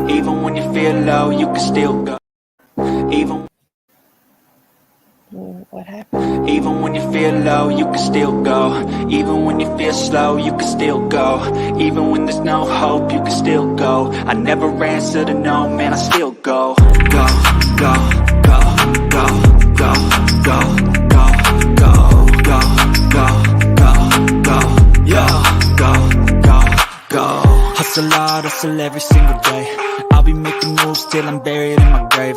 Even when you feel low, you can still go. Even What happened? Even when you feel low, you can still go. Even when you feel slow, you can still go. Even when there's no hope, you can still go. I never answer to no, man, I still go. Go, go, go, go, go, go, go, go, go, go, go, go, yo, go, go, go. Hustle hard, hustle every single day. I'll be making moves till I'm buried in my grave.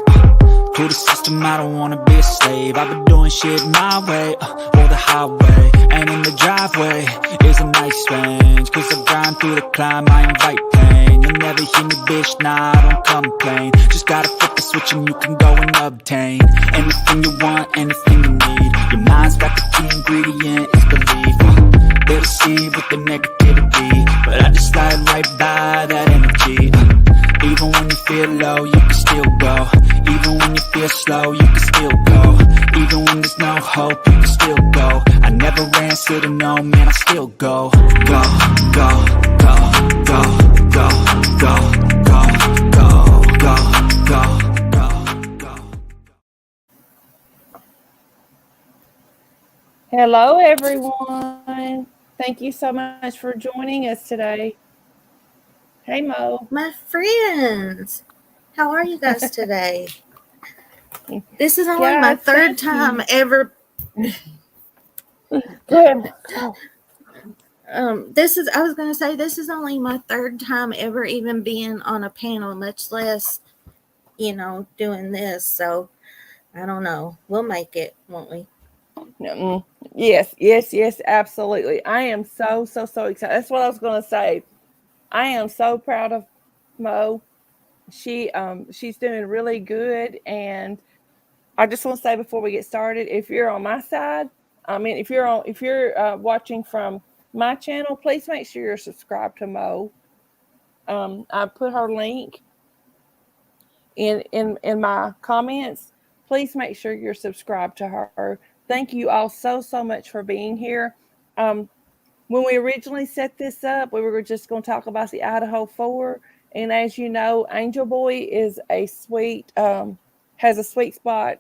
To the system, I don't wanna be a slave. I've been doing shit my way, or the highway. And in the driveway is a nice range. Cause I grind through the climb, I invite pain. You'll never hear me, bitch, nah, I don't complain. Just gotta flip the switch and you can go and obtain anything you want, anything you need. Your mind's got the key ingredient, it's belief. They deceive with the negativity, but I just slide right by that energy. Even when you feel low, you can still go. Even when you feel slow, you can still go. Even when there's no hope, you can still go. I never answer to no, man, I still go. Go, go, go, go, go, go, go, go, go, go, go. Hello, everyone. Thank you so much for joining us today. Hey, Mo. My friends, how are you guys today? This is only my third time ever. Good. This is only my third time ever even being on a panel, much less, doing this. So I don't know. We'll make it, won't we? Yes, absolutely. I am so excited. That's what I was going to say. I am so proud of Mo. She's doing really good, and I just want to say before we get started, if you're on my side, if you're watching from my channel, please make sure you're subscribed to Mo. I put her link in my comments. Please make sure you're subscribed to her. Thank you all so much for being here. When we originally set this up, we were just going to talk about the Idaho 4. And as you know, Angel Boy is a sweet, has a sweet spot.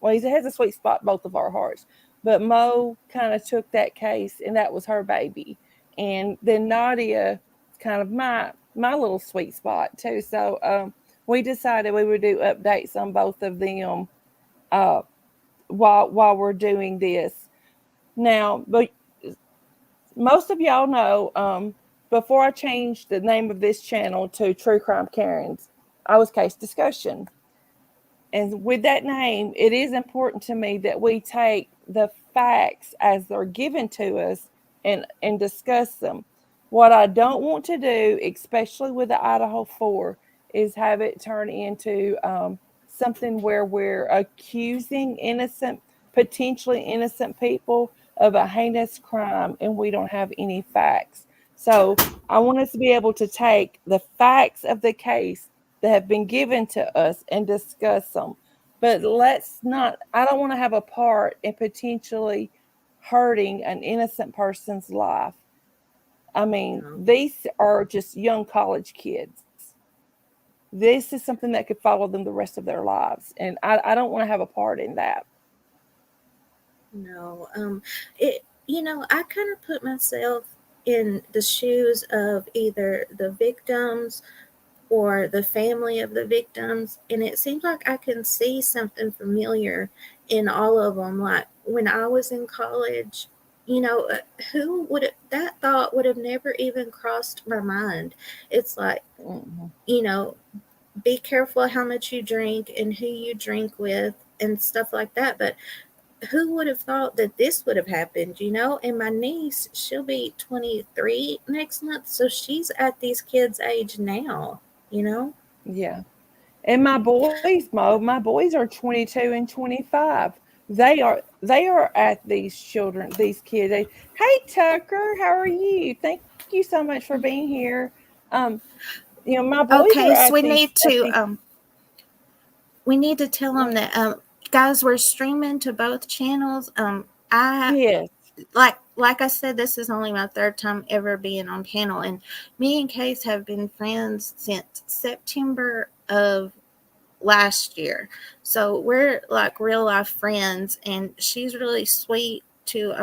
Well, he has a sweet spot in both of our hearts. But Mo kind of took that case, and that was her baby. And then Nadia is kind of my little sweet spot too. So we decided we would do updates on both of them while we're doing this. Now, but most of y'all know, before I changed the name of this channel to True Crime Karens, I was Case Discussion. And with that name, it is important to me that we take the facts as they're given to us and discuss them. What I don't want to do, especially with the Idaho 4, is have it turn into something where we're accusing potentially innocent people of a heinous crime and we don't have any facts. So I want us to be able to take the facts of the case that have been given to us and discuss them. But I don't want to have a part in potentially hurting an innocent person's life. I mean, these are just young college kids. This is something that could follow them the rest of their lives. And I don't want to have a part in that. No. I kind of put myself in the shoes of either the victims or the family of the victims, and it seems like I can see something familiar in all of them. Like when I was in college, that thought would have never even crossed my mind. It's like, be careful how much you drink and who you drink with and stuff like that. But who would have thought that this would have happened, you know? And my niece, she'll be 23 next month, so she's at these kids' age now, you know? Yeah. And my boys, Mo, my boys are 22 and 25. They are at these children, these kids. Hey Tucker, how are you? Thank you so much for being here. Um, my boys are Okay, at so these at these. we need to tell them that guys, we're streaming to both channels. I Yes. like I said, this is only my third time ever being on panel, and me and Case have been friends since September of last year. So we're like real life friends, and she's really sweet to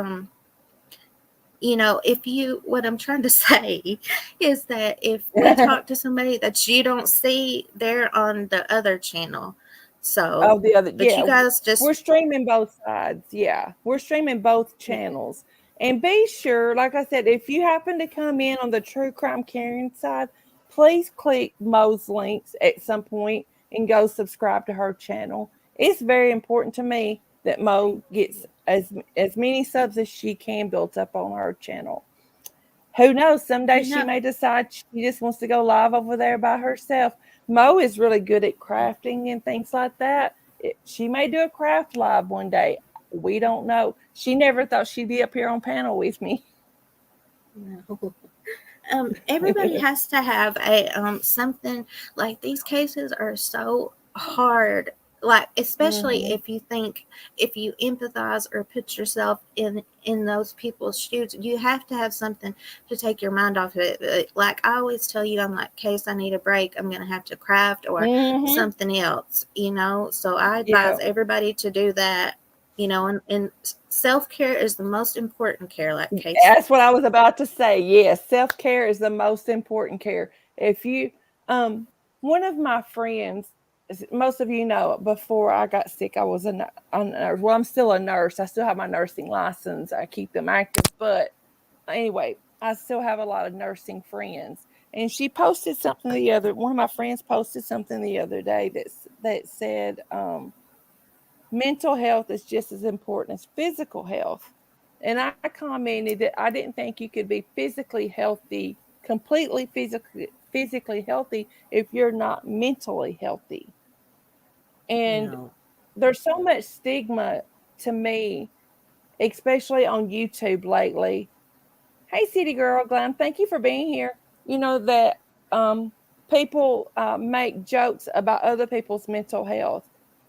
if you what I'm trying to say is that if we talk to somebody that you don't see, they're on the other channel. So, Oh, the other, but you yeah, guys just we're streaming both sides. Yeah, we're streaming both yeah, channels. And be sure, like I said, if you happen to come in on the True Crime Karen side, please click Mo's links at some point and go subscribe to her channel. It's very important to me that Mo gets as many subs as she can built up on her channel. Who knows? Someday you she know, may decide she just wants to go live over there by herself. Mo is really good at crafting and things like that. She may do a craft live one day. We don't know. She never thought she'd be up here on panel with me. no. Everybody has to have a something. Like these cases are so hard, like especially Hmm. if you empathize or put yourself in those people's shoes, you have to have something to take your mind off of it. Like I always tell you, I'm like, Case, I need a break, I'm gonna have to craft or Hmm. something else, so I advise Yeah. everybody to do that, and self-care is the most important care, like Case That's what says. I was about to say. Yes, self care is the most important care. If you, one of my friends, most of you know, before I got sick, I was a nurse. Well, I'm still a nurse. I still have my nursing license. I keep them active. But anyway, I still have a lot of nursing friends. And she posted something one of my friends posted something the other day that said, mental health is just as important as physical health. And I commented that I didn't think you could be physically healthy, completely physically healthy if you're not mentally healthy. And No. there's so much stigma to me, especially on YouTube lately. Hey, City Girl Glam, thank you for being here. You know that people make jokes about other people's mental health.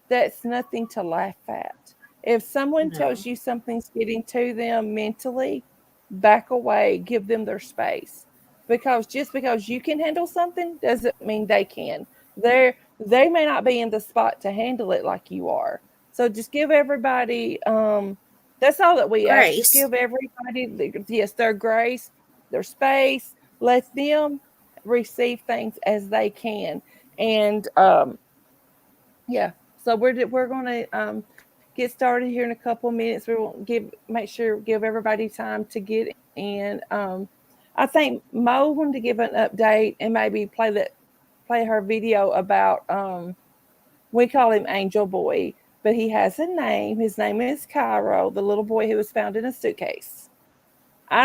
That's nothing to laugh at. If someone No. tells you something's getting to them mentally, back away, give them their space. Because just because you can handle something doesn't mean they can. They may not be in the spot to handle it like you are. So just give everybody that's all that we ask. Just Grace. give everybody, yes, their grace, their space. Let them receive things as they can. And yeah, so we're going to get started here in a couple of minutes. We will make sure give everybody time to get in. I think Mo wanted to give an update and maybe play her video about we call him Angel Boy, but he has a name. His name is Cairo, the little boy who was found in a suitcase.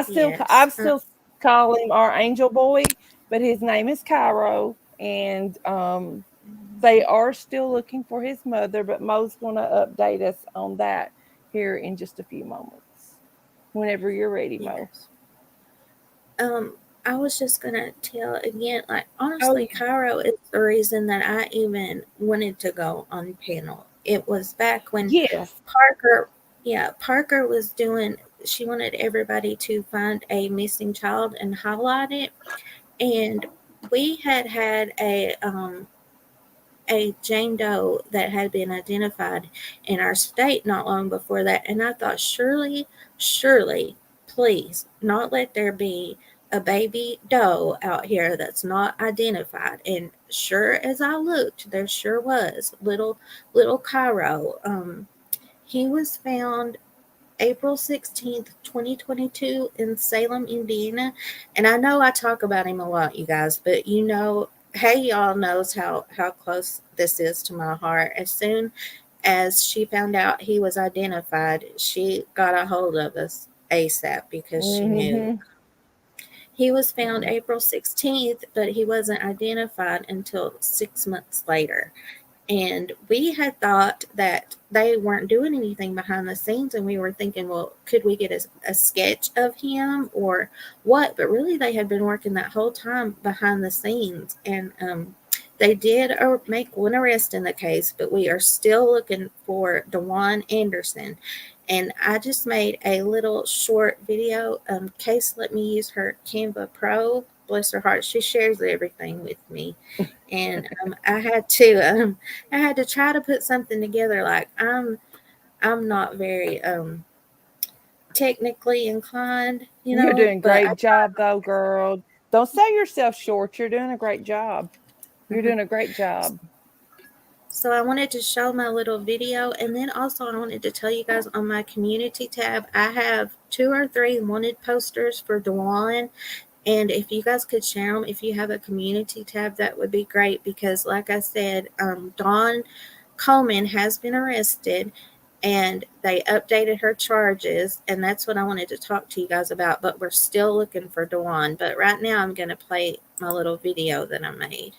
Yes. I still call him our Angel Boy, but his name is Cairo, and they are still looking for his mother. But Mo's going to update us on that here in just a few moments. Whenever you're ready, Mo. Yes. Um, I was just gonna tell again, like Oh honestly, yeah. Cairo is the reason that I even wanted to go on panel. It was back when Yes. Parker, yeah, Parker was doing. She wanted everybody to find a missing child and highlight it, and we had a Jane Doe that had been identified in our state not long before that. And I thought, surely, please, not let there be a baby doe out here that's not identified. And sure as I looked, there sure was little Cairo. He was found April 16th, 2022 in Salem, Indiana. And I know I talk about him a lot, you guys, but hey, y'all knows how close this is to my heart. As soon as she found out he was identified, she got a hold of us ASAP because she knew. Mm-hmm. He was found April 16th, but he wasn't identified until 6 months later. And we had thought that they weren't doing anything behind the scenes, and we were thinking, well, could we get a sketch of him or what? But really, they had been working that whole time behind the scenes, and they did make one arrest in the case, but we are still looking for Dewan Anderson. And I just made a little short video. Case let me use her Canva Pro. Bless her heart, she shares everything with me, and I had to try to put something together. Like I'm not very technically inclined, You're doing a but I great job, though, girl. Don't sell yourself short. You're doing a great job. You're mhm. doing a great job. So I wanted to show my little video, and then also I wanted to tell you guys on my community tab, I have 2 or 3 wanted posters for Dewan. And if you guys could share them, if you have a community tab, that would be great because, like I said, Dawn Coleman has been arrested and they updated her charges. And that's what I wanted to talk to you guys about. But we're still looking for Dawn. But right now, I'm going to play my little video that I made.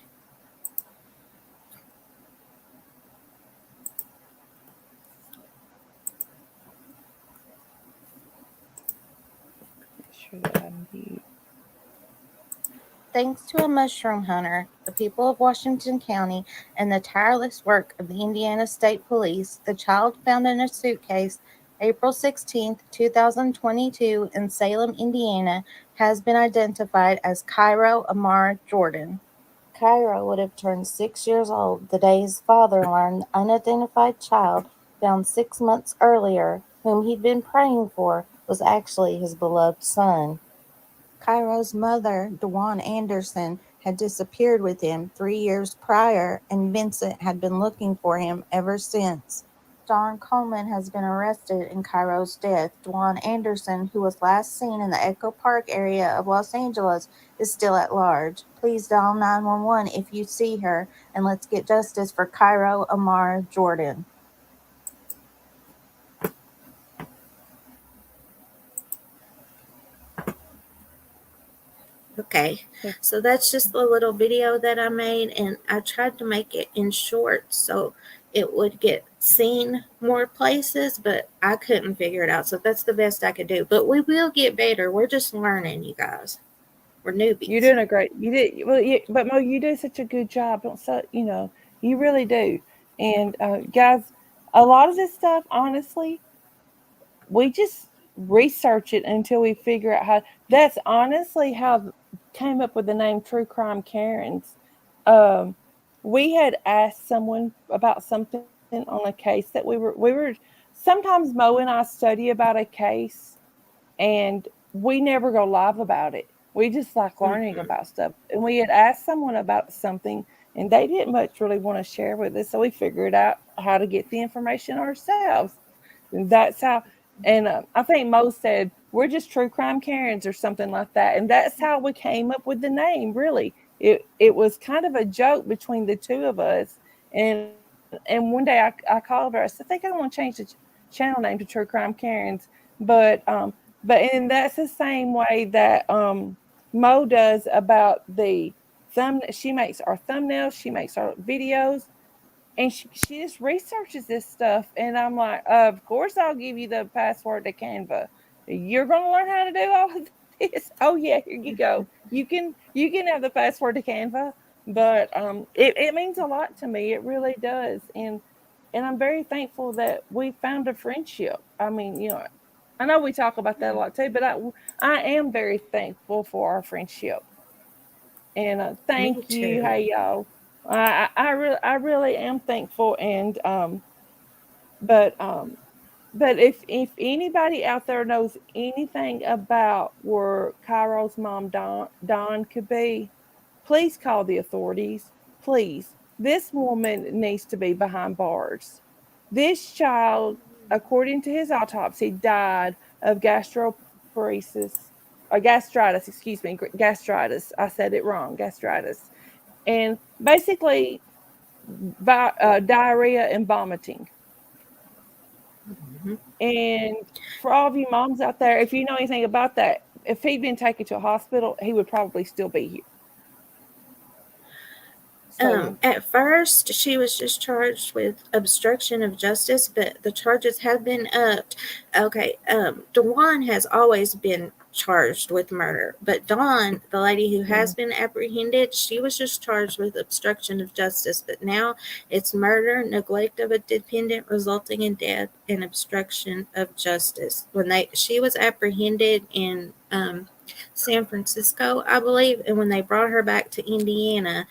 Make sure that I mute. Thanks to a mushroom hunter, the people of Washington County, and the tireless work of the Indiana State Police, the child found in a suitcase April 16th, 2022, in Salem, Indiana, has been identified as Cairo Amar Jordan. Cairo would have turned 6 years old the day his father learned the unidentified child found 6 months earlier, whom he'd been praying for, was actually his beloved son. Cairo's mother, Dewan Anderson, had disappeared with him 3 years prior, and Vincent had been looking for him ever since. Don Coleman has been arrested in Cairo's death. Dewan Anderson, who was last seen in the Echo Park area of Los Angeles, is still at large. Please dial 911 if you see her, and let's get justice for Cairo Amar Jordan. Okay, so that's just a little video that I made, and I tried to make it in short so it would get seen more places, but I couldn't figure it out. So that's the best I could do. But we will get better. We're just learning, you guys. We're You're newbies. doing a great. You did well, but Mo, you do such a good job. Don't so you really do. And guys, a lot of this stuff, honestly, we just research it until we figure out how. That's honestly how came up with the name True Crime Karens. Um, we had asked someone about something on a case that we were. Sometimes Mo and I study about a case and we never go live about it. We just like learning Hmm. about stuff. And we had asked someone about something and they didn't much really want to share with us. So we figured out how to get the information ourselves. And that's how, and I think Mo said, we're just true crime Karens or something like that. And that's how we came up with the name, really. It was kind of a joke between the two of us. And one day I called her. I said, I think I want to change the channel name to True Crime Karens. But and that's the same way that Mo does about the thumb. She makes our thumbnails. She makes our videos, and she just researches this stuff. And I'm like, of course I'll give you the password to Canva. You're gonna learn how to do all of this. Oh yeah, here you go. You can have the password to Canva. But it means a lot to me. It really does. And I'm very thankful that we found a friendship. I mean, I know we talk about that a lot too, but I am very thankful for our friendship. And Me thank you, too. hey y'all. I really am thankful. And but but if anybody out there knows anything about where Cairo's mom Dawn could be, please call the authorities. Please, this woman needs to be behind bars. This child, according to his autopsy, died of gastritis. Excuse me, gastritis. I said it wrong. Gastritis, and basically diarrhea and vomiting. And for all of you moms out there, if you know anything about that, if he'd been taken to a hospital, he would probably still be here. So, At first, she was just charged with obstruction of justice, but the charges have been upped. Okay, Dewan has always been charged with murder, but Dawn, the lady who has been apprehended, she was just charged with obstruction of justice. But now it's murder, neglect of a dependent resulting in death, and obstruction of justice. She was apprehended in San Francisco, I believe, and when they brought her back to Indiana,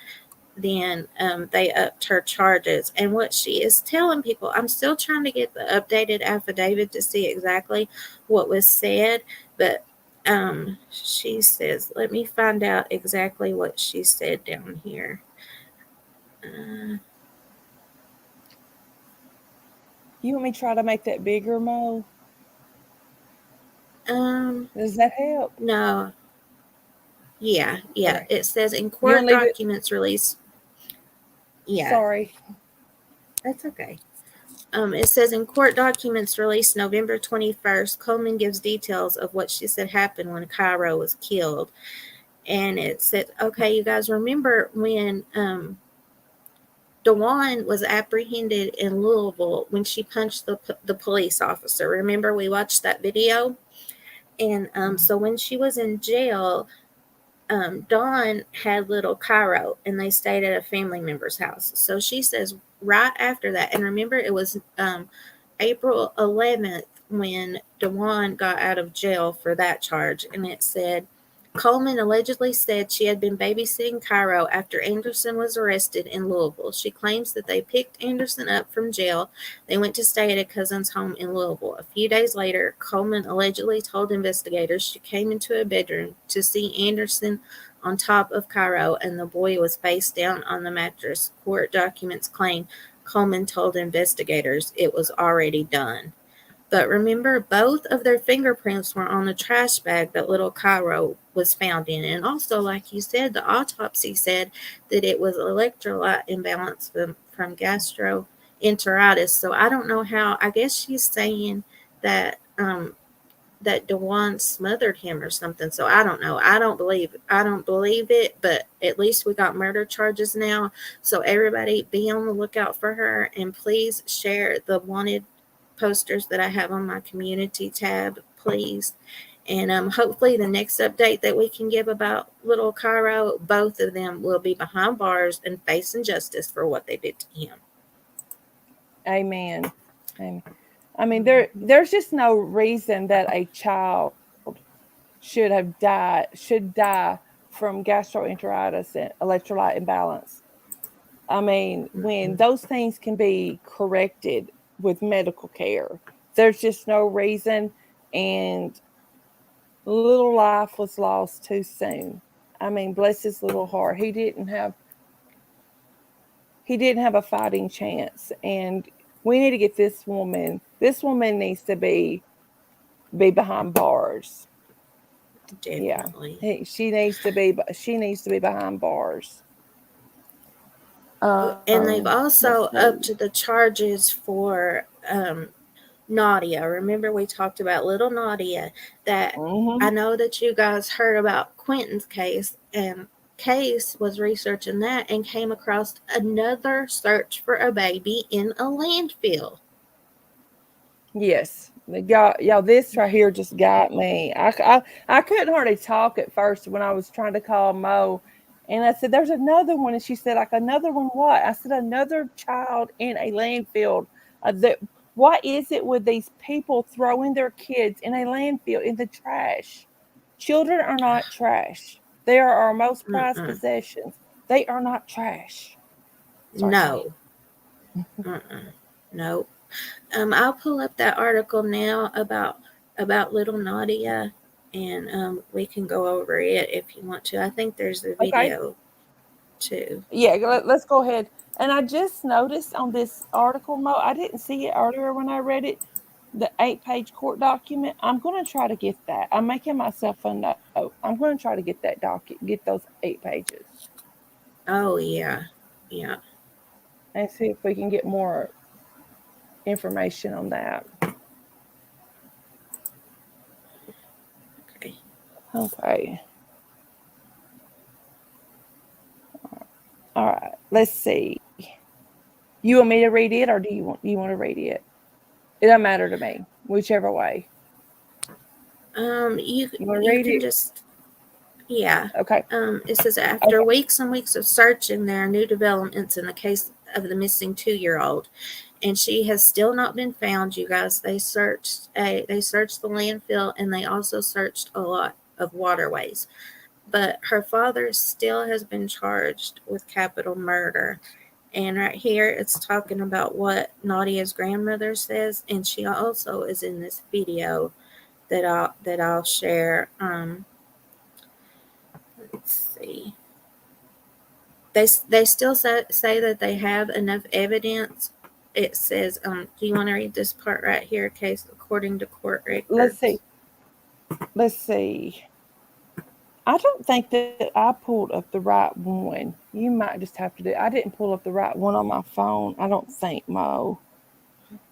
then they upped her charges. And what she is telling people, I'm still trying to get the updated affidavit to see exactly what was said, but she says, let me find out exactly what she said down here. you want me to try to make that bigger, Mo? Um, Does that help? no, yeah. Okay. It says in You want court to leave it? documents released. Yeah, Sorry. that's okay. It says in court documents released November 21st, Coleman gives details of what she said happened when Cairo was killed. And it said, okay, you guys remember when Dewan was apprehended in Louisville when she punched the police officer? Remember, we watched that video? And so when she was in jail, Dawn had little Cairo, and they stayed at a family member's house. So she says right after that, and remember, it was April 11th when Dewan got out of jail for that charge, and it said Coleman allegedly said she had been babysitting Cairo after Anderson was arrested in Louisville. She claims that they picked Anderson up from jail. They went to stay at a cousin's home in Louisville. A few days later, Coleman allegedly told investigators she came into a bedroom to see Anderson on top of Cairo and the boy was face down on the mattress. Court documents claim Coleman told investigators it was already done. But remember, both of their fingerprints were on the trash bag that little Cairo was found in. And also, like you said, the autopsy said that it was electrolyte imbalance from gastroenteritis. So I don't know how. I guess she's saying that that Dewan smothered him or something. So I don't know. I don't believe it, but at least we got murder charges now. So everybody be on the lookout for her, and please share the wanted posters that I have on my community tab, please. And hopefully the next update that we can give about little Cairo, both of them will be behind bars and facing justice for what they did to him. Amen. Amen. I mean, there's just no reason that a child should die from gastroenteritis and electrolyte imbalance. I mean, when those things can be corrected with medical care, there's just no reason. And little life was lost too soon. I mean, bless his little heart. He didn't have a fighting chance. And we need to get this woman. This woman needs to be behind bars. Yeah, Definitely. she needs to be behind bars. And they've Let's also see. upped the charges for Nadia. Remember, we talked about little Nadia. That I Hmm. know that you guys heard about Quentin's case, and Case was researching that and came across another search for a baby in a landfill. Yes, y'all, this right here just got me. I couldn't hardly talk at first when I was trying to call Mo, and I said, "There's another one," and she said, "Like another one? What?" I said, "Another child in a landfill." What is it with these people throwing their kids in a landfill in the trash? Children are not trash. They are our most prized Mm-mm. possessions. They are not trash. Sorry, go ahead. No. Mm-mm. No. I'll pull up that article now about little Nadia, and we can go over it if you want to. I think there's a Okay. video too. Yeah, let's go ahead. And I just noticed on this article, Mo, I didn't see it earlier when I read it, the 8-page court document. I'm going to try to get that. I'm making myself a note. I'm going to try to get that get those 8 pages, Oh yeah, yeah. and see if we can get more information on that. Okay. All right. Let's see. You want me to read it, or do you want to read it? It doesn't matter to me, whichever way. You You want to you read can it? just yeah. Okay. It says after Okay. weeks and weeks of searching, there are new developments in the case of the missing 2-year-old, and she has still not been found. You guys, they searched the landfill and they also searched a lot of waterways, but her father still has been charged with capital murder. And right here, it's talking about what Nadia's grandmother says, and she also is in this video that I'll share. Let's see. They still say that they have enough evidence. It says, do you want to read this part right here? Case according to court Let's records. see. Let's see. I don't think that I pulled up the right one. You might just have to do. I didn't pull up the right one on my phone. I don't think, Mo.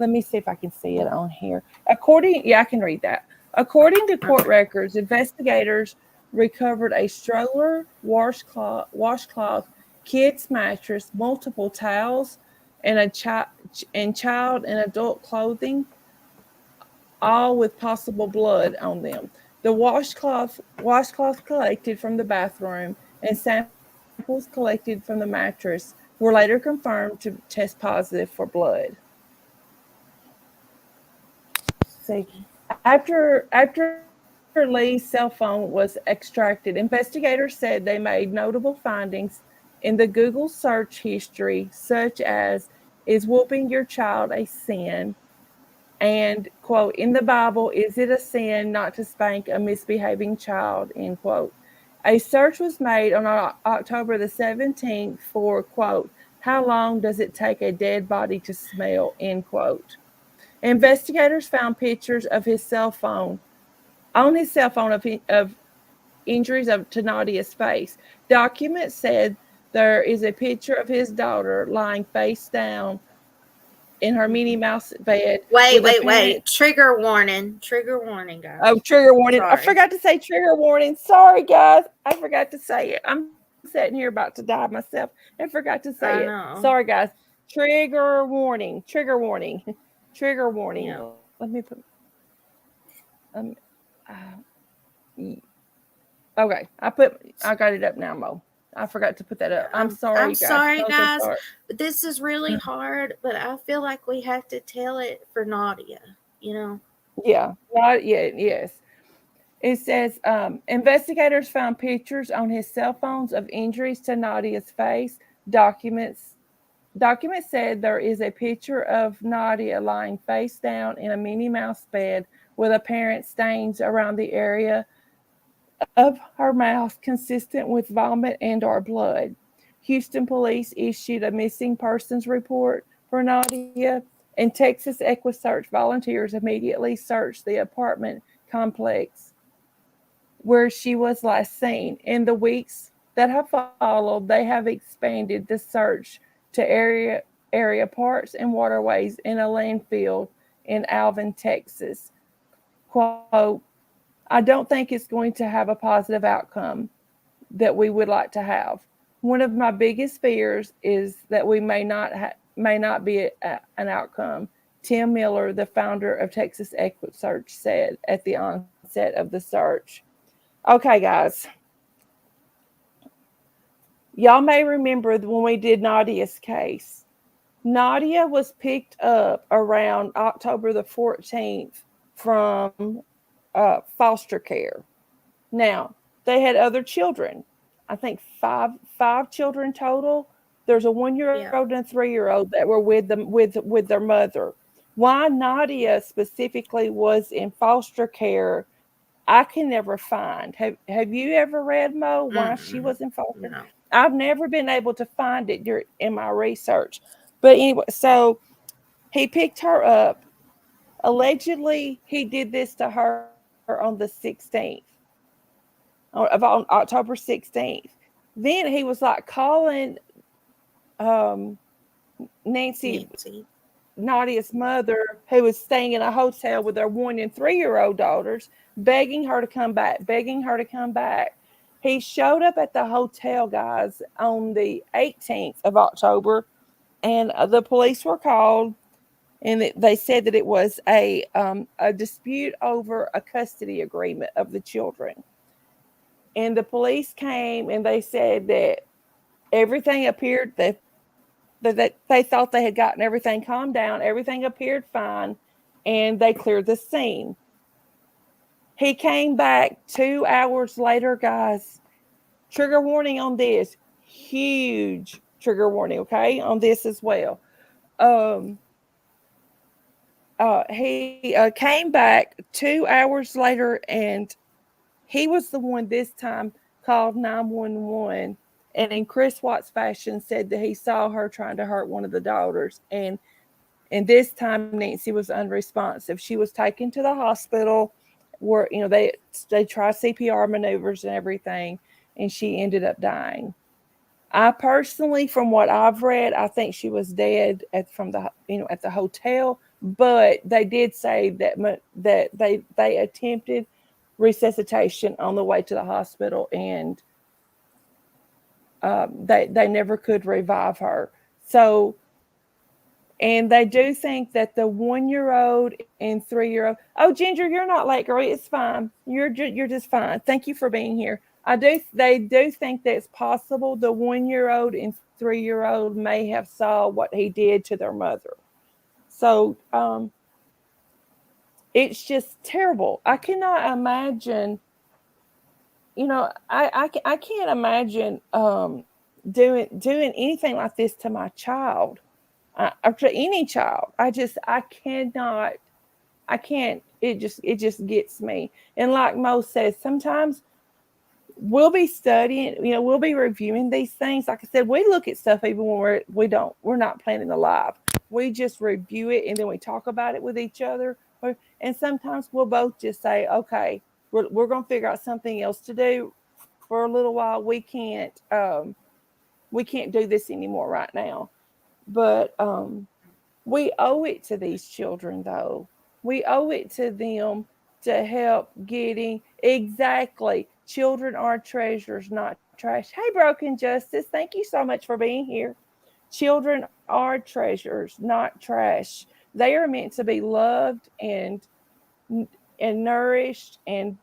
Let me see if I can see it on here. Yeah, I can read that. According to court Okay. records, investigators recovered a stroller, washcloth, kids mattress, multiple towels, and child and adult clothing, all with possible blood on them. The washcloth collected from the bathroom and samples collected from the mattress were later confirmed to test positive for blood. See, after Lee's cell phone was extracted, investigators said they made notable findings in the Google search history, such as "Is whooping your child a sin?" and quote, "In the Bible, is it a sin not to spank a misbehaving child?" End quote. A search was made on October the 17th for quote, "How long does it take a dead body to smell?" End quote. Investigators found pictures of his cell phone on his cell phone of injuries to Nadia's face. Documents said there is a picture of his daughter lying face down in her Minnie Mouse bed Wait, with a wait, parent. wait. Trigger warning. Trigger warning, Oh, guys. trigger warning. I Sorry. forgot to say trigger warning. Sorry, guys. I forgot to say it. I'm sitting here about to die myself and forgot to say it. I Sorry, know. guys. Trigger warning. Trigger warning. Trigger warning. Yeah. Let me put. Um. Uh, okay. I got it up now, Mo. I forgot to put that up. I'm I'm sorry, guys. sorry, So guys. sorry. This is really hard, but I feel like we have to tell it for Nadia. You know. Yeah. Not yet. Yes. It says investigators found pictures on his cell phones of injuries to Nadia's face. Documents Documents said there is a picture of Nadia lying face down in a Minnie Mouse bed with apparent stains around the area of her mouth consistent with vomit and or blood. Houston police issued a missing persons report for Nadia, and Texas EquiSearch volunteers immediately searched the apartment complex where she was last seen. In the weeks that have followed, they have expanded the search to area parks and waterways in a landfill in Alvin, Texas. Quote, "I don't think it's going to have a positive outcome that we would like to have. One of my biggest fears is that we may not be an outcome," Tim Miller, the founder of Texas EquiSearch, said at the onset of the search. Okay, guys, y'all may remember when we did Nadia's case. Nadia was picked up around October the 14th from foster care. Now, they had other children. I think five children total. There's a 1 year old Yeah. and a 3 year old that were with them with their mother. Why Nadia specifically was in foster care, I can never find. Have you ever read, Mo, why she Mm-mm. was in foster? No. I've never been able to find it in my research. But anyway, so he picked her up. Allegedly, he did this to her on the 16th on October 16th. Then he was like calling um, Nancy, Nancy. Nadia's mother, who was staying in a hotel with her 1 and 3-year-old daughters, begging her to come back, begging her to come back. He showed up at the hotel, guys, on the 18th of October, and the police were called, and they said that it was a dispute over a custody agreement of the children. And the police came and they said that everything appeared that they thought they had gotten everything calmed down, everything appeared fine, and they cleared the scene. He came back 2 hours later, guys. Trigger warning on this. Huge trigger warning, okay, on this as well. He came back 2 hours later, and he was the one this time called 911, and in Chris Watts fashion said that he saw her trying to hurt one of the daughters, and this time Nancy was unresponsive. She was taken to the hospital where they tried CPR maneuvers and everything, and she ended up dying. I personally, from what I've read, I think she was dead at the hotel. But they did say that they attempted resuscitation on the way to the hospital, and they never could revive her. So, and they do think that the 1-year-old and 3-year-old. Oh, Ginger, you're not late, girl. It's fine. You're just fine. Thank you for being here. They do think that it's possible the 1-year-old and 3-year-old may have saw what he did to their mother. So it's just terrible. I cannot imagine. I can't imagine doing anything like this to my child, or to any child. I cannot. I can't. It just gets me. And like Mo says, sometimes we'll be studying, we'll be reviewing these things. Like I said, we look at stuff even when we're not planning to live. We just review it, and then we talk about it with each other. And sometimes we'll both just say, okay, we're going to figure out something else to do for a little while. We can't do this anymore right now. But we owe it to these children, though. We owe it to them to help getting exactly. Children are treasures, not trash. Hey, Broken Justice, thank you so much for being here. Children are treasures, not trash. They are meant to be loved and nourished and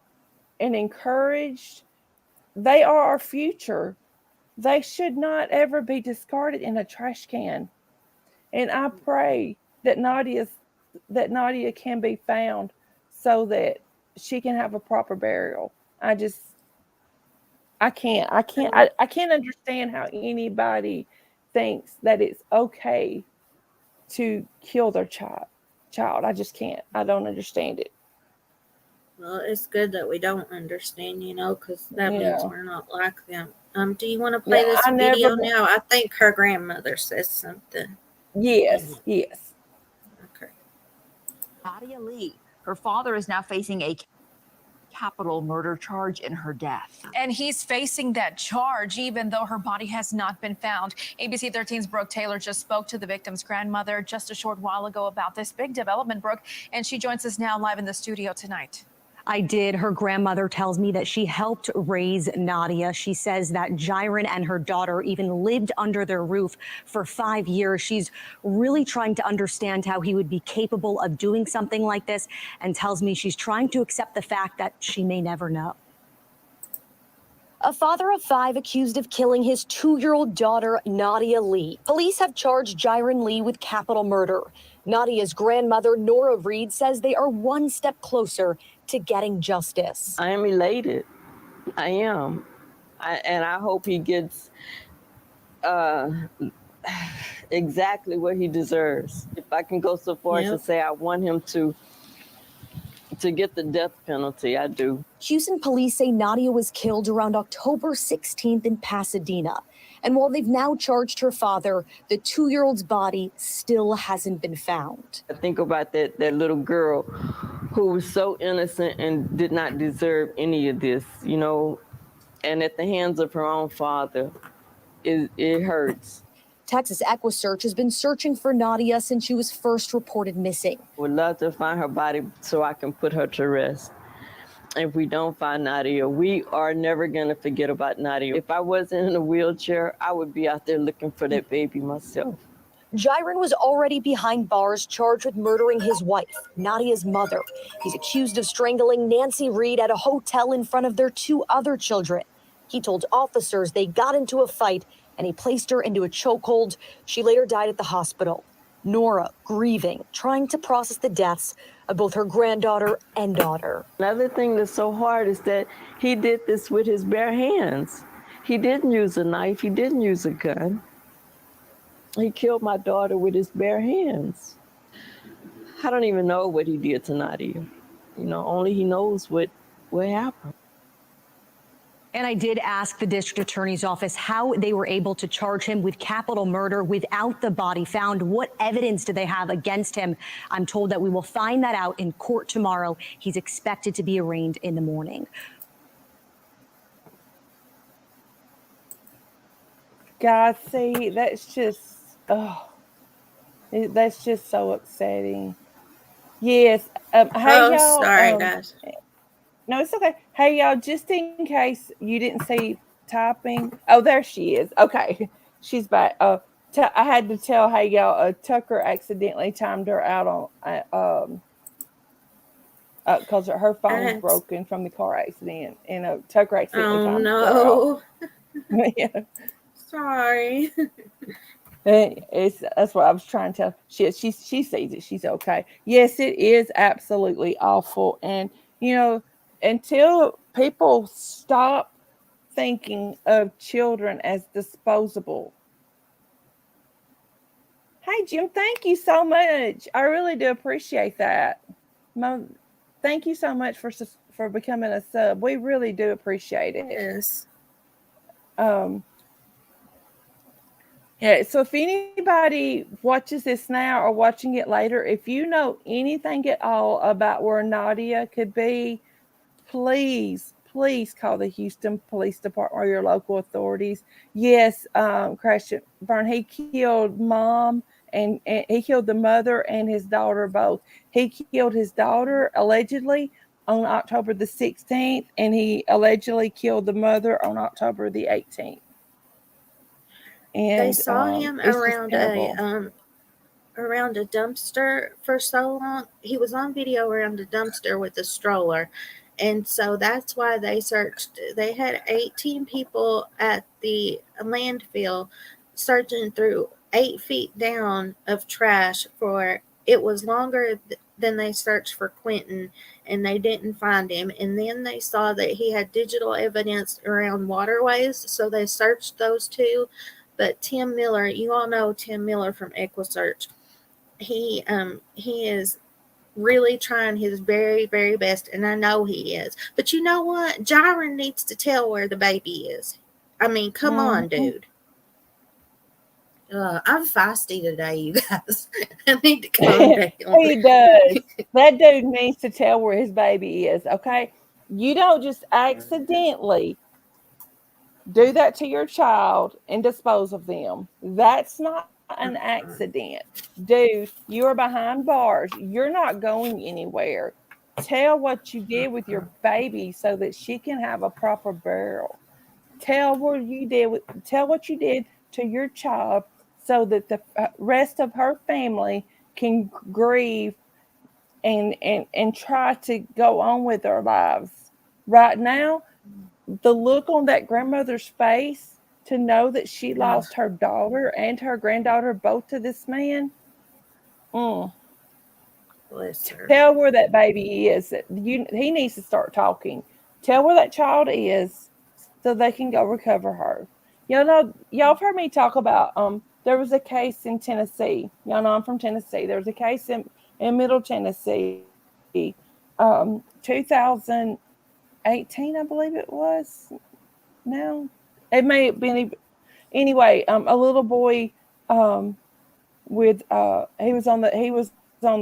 encouraged. They are our future. They should not ever be discarded in a trash can. And I pray that Nadia can be found so that she can have a proper burial. I can't understand how anybody thinks that it's okay to kill their child. I just can't. I don't understand it. Well, it's good that we don't understand, because that means we're not like them. Do you want to play this video now? I think her grandmother says something. Yes. Okay. Nadia Lee. Her father is now facing a capital murder charge in her death. And he's facing that charge even though her body has not been found. ABC 13's Brooke Taylor just spoke to the victim's grandmother just a short while ago about this big development, Brooke, and she joins us now live in the studio tonight. I did. Her grandmother tells me that she helped raise Nadia. She says that Jyron and her daughter even lived under their roof for 5 years. She's really trying to understand how he would be capable of doing something like this, and tells me she's trying to accept the fact that she may never know. A father of 5 accused of killing his 2-year-old daughter, Nadia Lee. Police have charged Jyron Lee with capital murder. Nadia's grandmother, Nora Reed, says they are one step closer to getting justice. I am elated. I am. And I hope he gets exactly what he deserves. If I can go so far as to say I want him to get the death penalty, I do. Houston police say Nadia was killed around October 16th in Pasadena. And while they've now charged her father, the 2-year-old's body still hasn't been found. I think about that little girl who was so innocent and did not deserve any of this, and at the hands of her own father, it hurts. Texas EquiSearch has been searching for Nadia since she was first reported missing. Would love to find her body so I can put her to rest. If we don't find Nadia, we are never going to forget about Nadia. If I wasn't in a wheelchair, I would be out there looking for that baby myself. Jairon was already behind bars, charged with murdering his wife, Nadia's mother. He's accused of strangling Nancy Reed at a hotel in front of their 2 other children. He told officers they got into a fight and he placed her into a chokehold. She later died at the hospital. Nora grieving, trying to process the deaths of both her granddaughter and daughter. Another thing that's so hard is that he did this with his bare hands. He didn't use a knife. He didn't use a gun. He killed my daughter with his bare hands. I don't even know what he did to Nadia. Only he knows what happened. And I did ask the district attorney's office how they were able to charge him with capital murder without the body found. What evidence do they have against him? I'm told that we will find that out in court tomorrow. He's expected to be arraigned in the morning. God, see, that's just so upsetting. Yes. Hey, y'all. Sorry, guys. No, it's okay. Hey, y'all, just in case you didn't see typing. Oh, there she is. Okay. She's back. I had to tell, hey, y'all, Tucker accidentally timed her out on, because her phone's broken from the car accident. And Tucker accidentally timed her out. Yeah. Sorry. That's what I was trying to tell. She sees it. She's okay. Yes, it is absolutely awful. And, until people stop thinking of children as disposable. Hey, Jim, thank you so much. I really do appreciate that. Thank you so much for becoming a sub. We really do appreciate it. Yes. Yeah, so if anybody watches this now or watching it later, if you know anything at all about where Nadia could be, please call the Houston Police Department or your local authorities. Yes, Crash Burn, he killed mom and he killed the mother and his daughter both. He killed his daughter allegedly on October the 16th, and he allegedly killed the mother on October the 18th. And they saw him around a dumpster for so long. He was on video around a dumpster with a stroller. And so that's why they searched. They had 18 people at the landfill searching through 8 feet down of trash for, it was longer than they searched for Quentin, and they didn't find him. And then they saw that he had digital evidence around waterways, so they searched those too. But Tim Miller, you all know Tim Miller from EquiSearch. He is really trying his very, very best, and I know he is. But you know what? Jairon needs to tell where the baby is. I mean, come on, dude. I'm feisty today, you guys. I need to calm down. He does. That dude needs to tell where his baby is, okay? You don't just accidentally do that to your child and dispose of them. That's not an accident. Dude, you are behind bars. You're not going anywhere. Tell what you did with your baby so that she can have a proper burial. Tell what you did to your child so that the rest of her family can grieve and try to go on with their lives. Right now, the look on that grandmother's face to know that she lost her daughter and her granddaughter both to this man. Bless her. Tell where that baby is. He needs to start talking. Tell where that child is so they can go recover her. Y'all have heard me talk about there was a case in Tennessee. Y'all know I'm from Tennessee. There was a case in Middle Tennessee, 2018, I believe it was. No, it may have been. Anyway, a little boy with he was on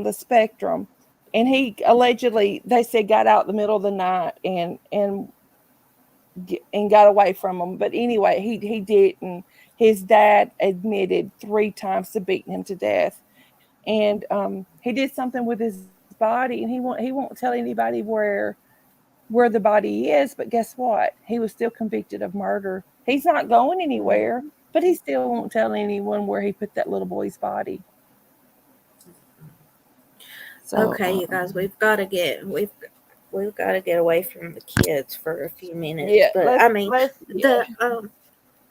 the spectrum, and he allegedly, they said, got out in the middle of the night and and got away from him. But anyway, he didn't. His dad admitted 3 times to beating him to death, and he did something with his body, and he won't tell anybody where the body is. But guess what? He was still convicted of murder. He's not going anywhere, but he still won't tell anyone where he put that little boy's body. So, Okay, you guys, we've got to get away from the kids for a few minutes. yeah, But I mean, yeah.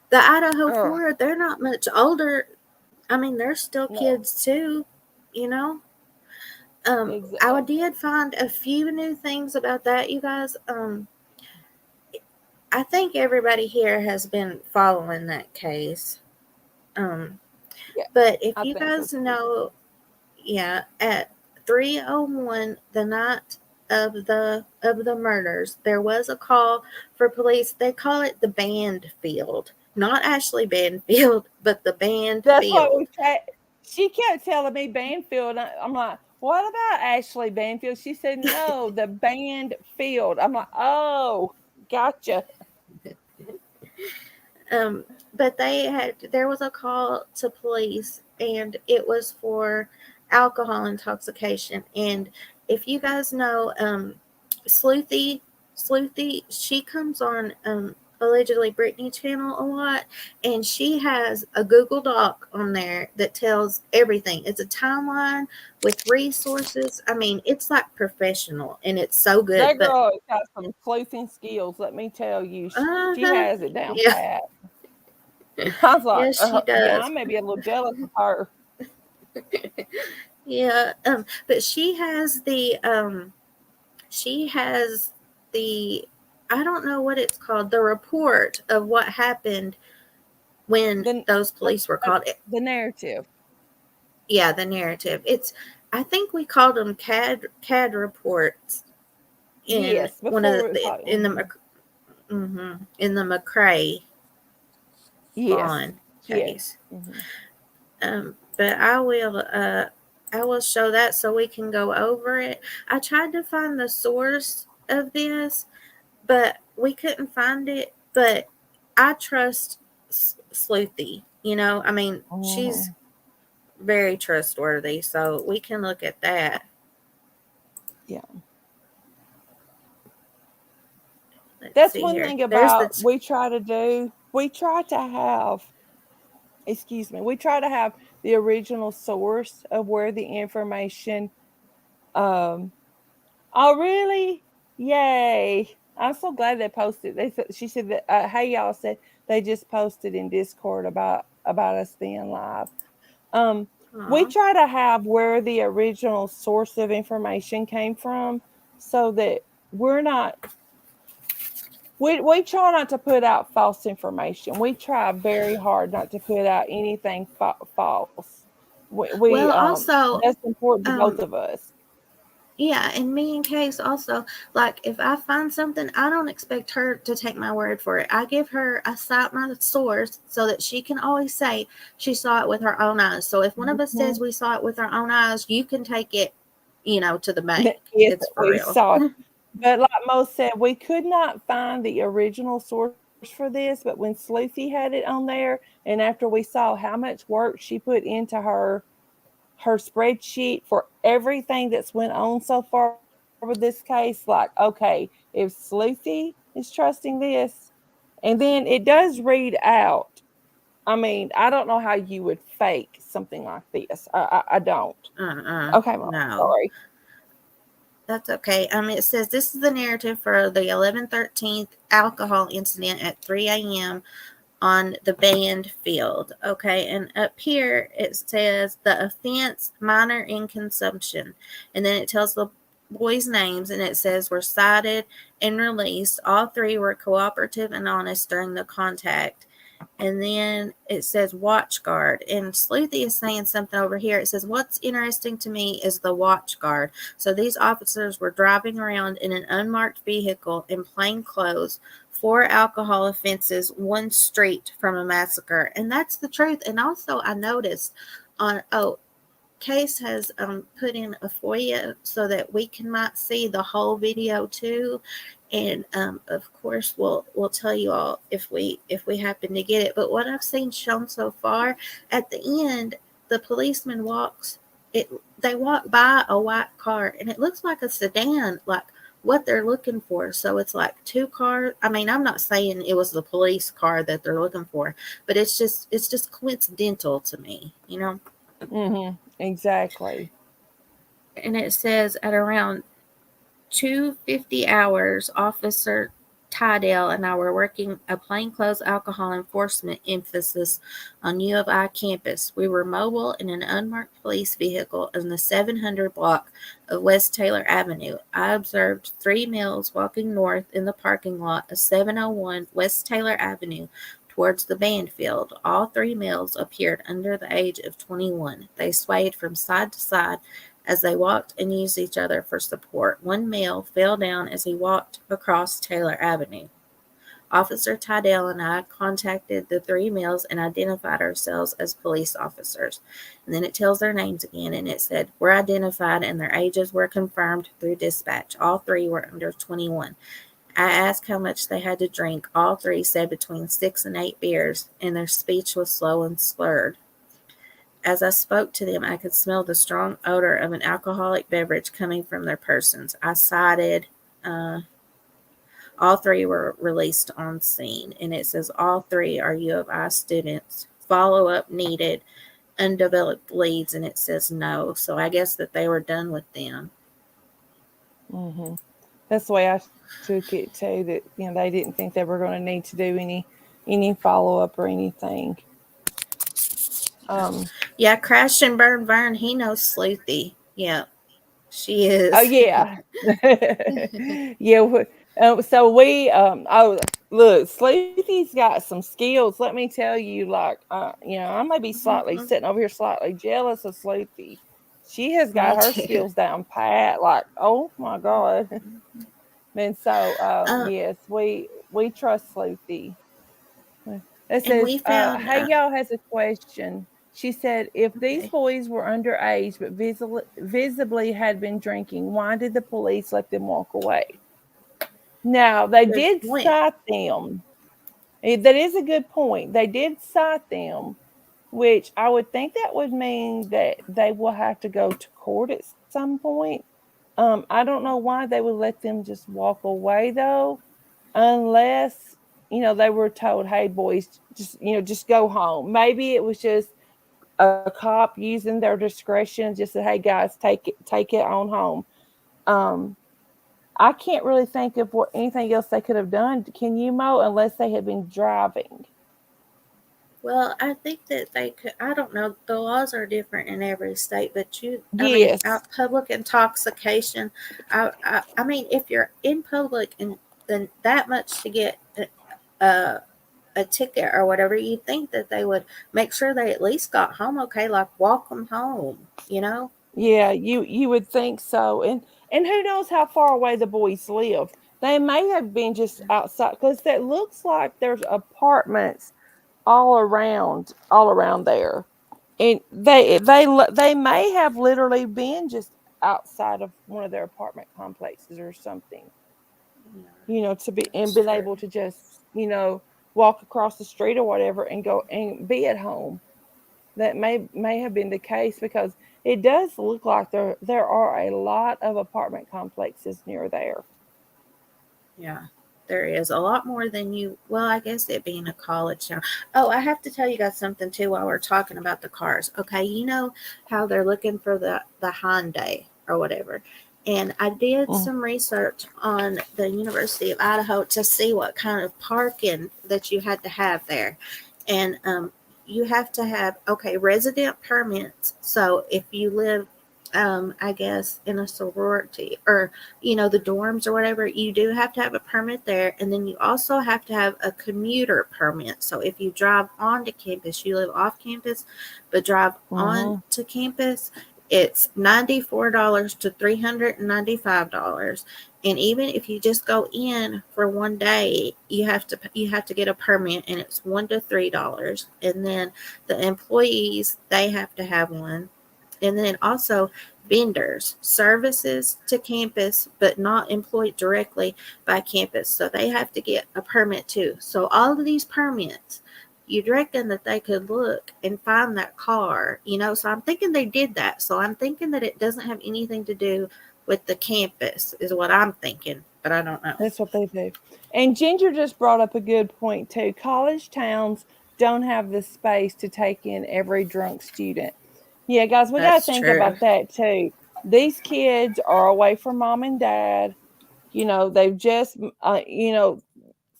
the Idaho Oh. 4, they're not much older. I mean, they're still No. kids too, you know. I Exactly. did find a few new things about that, you guys. I think everybody here has been following that case. Yeah, But if I you think so guys too. know, yeah, at 3:01 the night of the murders, there was a call for police. They call it the band field, not Ashley Banfield, but the band That's what field. we she kept telling me Banfield. I'm like, what about Ashley Banfield? She said, no, the band field. I'm like, oh, gotcha. But there was a call to police, and it was for alcohol intoxication. And if you guys know, Sleuthy, she comes on allegedly Britney channel a lot, and she has a Google Doc on there that tells everything. It's a timeline with resources. I mean, it's like professional, and it's so good. That But girl has got some sleuthing skills, let me tell you. She uh-huh, has it down yeah, pat. I was like, yes, she yeah, does. I may be a little jealous of her. Yeah, but she has the I don't know what it's called, the report of what happened when The, those the, police were called. the narrative. Yeah, the narrative. I think we called them CAD reports in Yes, one of before it was like, in the McCrae yes, Vaughn yes. case. Mm-hmm. But I will show that so we can go over it. I tried to find the source of this, but we couldn't find it. But I trust Sleuthy. You know, I mean, she's very trustworthy, so we can look at that. Yeah. Let's That's see one here. thing There's about we try to have, excuse me, we try to have the original source of where the information, um, oh, really? Yay. I'm so glad they posted. She said that, hey, y'all said they just posted in Discord about us being live. Um, we Aw. try to have where the original source of information came from so that we're not we try not to put out false information. We try very hard not to put out anything false. We Well, also, that's important to both um, of us. yeah, and me and Case also, like, if I find something, I don't expect her to take my word for it. I cite my source so that she can always say she saw it with her own eyes. So if one of us says Mhm. we saw it with our own eyes, you can take it, to the bank. Yes, It's for we real. saw it. But like Mo said, we could not find the original source for this. But when Sleuthy had it on there, and after we saw how much work she put into her spreadsheet for everything that's went on so far with this case, like, okay, if Sleuthy is trusting this, and then it does read out. I mean, I don't know how you would fake something like this. I don't. Okay, Mom, No. sorry. That's okay. It says this is the narrative for the 11/13 alcohol incident at 3 a.m. on the band field. Okay, and up here it says the offense minor in consumption, and then it tells the boys' names, and it says were cited and released. All three were cooperative and honest during the contact. And then it says watch guard. And Sleuthy is saying something over here. It says, what's interesting to me is the watch guard. So these officers were driving around in an unmarked vehicle in plain clothes, 4 alcohol offenses, 1 street from a massacre. And that's the truth. And also I noticed Case has put in a FOIA so that we can might see the whole video too. And of course we'll tell you all if we happen to get it. But what I've seen shown so far, at the end, the policeman walks it. They walk by a white car, and it looks like a sedan, like what they're looking for. So it's like two cars. I mean, I'm not saying it was the police car that they're looking for, but it's just coincidental to me, you know. Exactly. And it says at around 2:50 hours, Officer Tydell and I were working a plainclothes alcohol enforcement emphasis on U of I campus. We were mobile in an unmarked police vehicle in the 700 block of West Taylor Avenue. I observed three males walking north in the parking lot of 701 West Taylor Avenue towards the band field. All three males appeared under the age of 21. They swayed from side to side as they walked and used each other for support. One male fell down as he walked across Taylor Avenue. Officer Tydell and I contacted the three males and identified ourselves as police officers. And then it tells their names again, and it said, "We're identified and their ages were confirmed through dispatch. All three were under 21. I asked how much they had to drink. All three said between 6 and 8 beers, and their speech was slow and slurred. As I spoke to them, I could smell the strong odor of an alcoholic beverage coming from their persons. I cited, all three were released on scene, and it says all three are U of I students. Follow up needed, undeveloped leads, and it says no. So I guess that they were done with them. That's the way I took it too. That they didn't think they were going to need to do any follow up or anything. Yeah, Crash and Burn Vern, he knows Sleuthy. Yeah, she is. Oh yeah, yeah. So we oh look, Sleuthy's got some skills. Let me tell you, like I may be slightly sitting over here slightly jealous of Sleuthy. She has got Me her too. skills down pat. Like, oh my god. And so yes, we trust Sleuthy. It And says, we found, "Hey, y'all has a question." She said, "If these okay, boys were underage but visibly had been drinking, why did the police let them walk away?" Now, they good did point. cite them. That is a good point. They did cite them, which I would think that would mean that they will have to go to court at some point. I don't know why they would let them just walk away though, unless they were told, "Hey, boys, just go home." Maybe it was just a cop using their discretion, just said, "Hey, guys, take it on home." Um, I can't really think of what anything else they could have done. Can you, Mo? Unless they had been driving. Well, I think that they could. I don't know. The laws are different in every state, but I mean, Yes. public intoxication. I mean, if you're in public and then that much to get a, a ticket or whatever, you think that they would make sure they at least got home okay, like walk them home, you know? Yeah, you would think so. And who knows how far away the boys live. They may have been just outside because it looks like there's apartments all around there. And they may have literally been just outside of one of their apartment complexes or something. Yeah, To be and that's been true. able to just, walk across the street or whatever and go and be at home. That may have been the case because it does look like there are a lot of apartment complexes near there. Yeah, there is a lot more than you. Well, I guess it being a college town. Oh, I have to tell you guys something too while we're talking about the cars. Okay, you know how they're looking for the Hyundai or whatever. And I did Mm. some research on the University of Idaho to see what kind of parking that you had to have there. And you have to have, okay, resident permits. So if you live, I guess, in a sorority or the dorms or whatever, you do have to have a permit there. And then you also have to have a commuter permit. So if you drive onto campus, you live off campus, but drive on Mhm. to campus, it's $94 to $395. And even if you just go in for one day, you have to get a permit, and it's $1 to $3. And then the employees, they have to have one. And then also vendors, services to campus, but not employed directly by campus. So they have to get a permit too. So all of these permits, you'd reckon that they could look and find that car, So I'm thinking they did that. So I'm thinking that it doesn't have anything to do with the campus, is what I'm thinking, but I don't know. That's what they do. And Ginger just brought up a good point too. College towns don't have the space to take in every drunk student. Yeah, guys, we got to That's think true. about that too. These kids are away from mom and dad. They've just,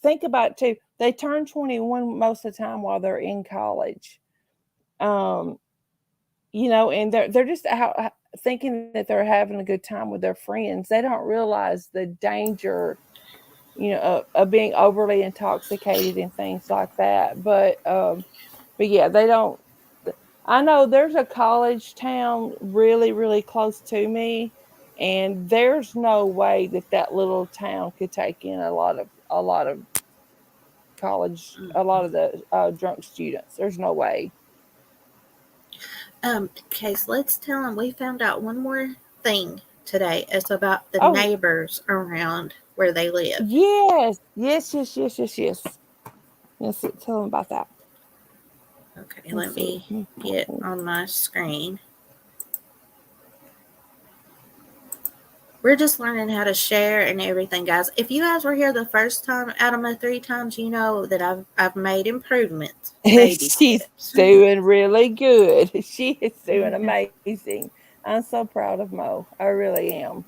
think about it too. They turn 21 most of the time while they're in college. Um, and they're just out thinking that they're having a good time with their friends. They don't realize the danger, of being overly intoxicated and things like that. But yeah, they don't. I know there's a college town really, really close to me, and there's no way that that little town could take in a lot of college, a lot of the drunk students. There's no way. Okay, so let's tell them we found out one more thing today. It's about the Oh, neighbors around where they live. yes, yes, yes, yes, yes, yes. Yes, tell them about that. Okay, Let's let see. me get on my screen. We're just learning how to share and everything, guys. If you guys were here the first time out of my 3 times, you know that I've made improvements, baby She's steps. doing really good. She is doing amazing. I'm so proud of Mo. I really am.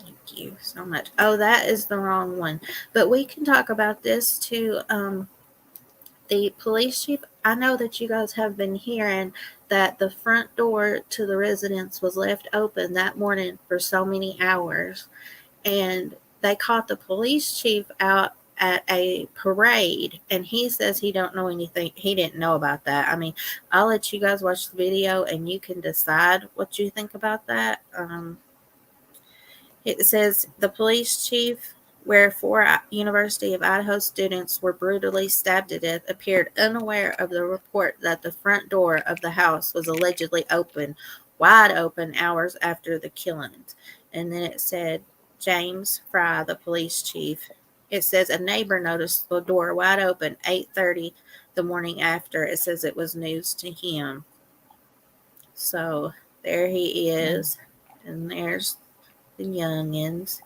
Thank you so much. Oh, that is the wrong one. But we can talk about this too. The police chief, I know that you guys have been hearing that the front door to the residence was left open that morning for so many hours. And they caught the police chief out at a parade, and he says he don't know anything. He didn't know about that. I mean, I'll let you guys watch the video and you can decide what you think about that. It says the police chief, where 4 University of Idaho students were brutally stabbed to death, appeared unaware of the report that the front door of the house was allegedly wide open hours after the killings. And then it said James Fry, the police chief. It says a neighbor noticed the door wide open 8:30 the morning after. It says it was news to him. So there he is, and there's the youngins.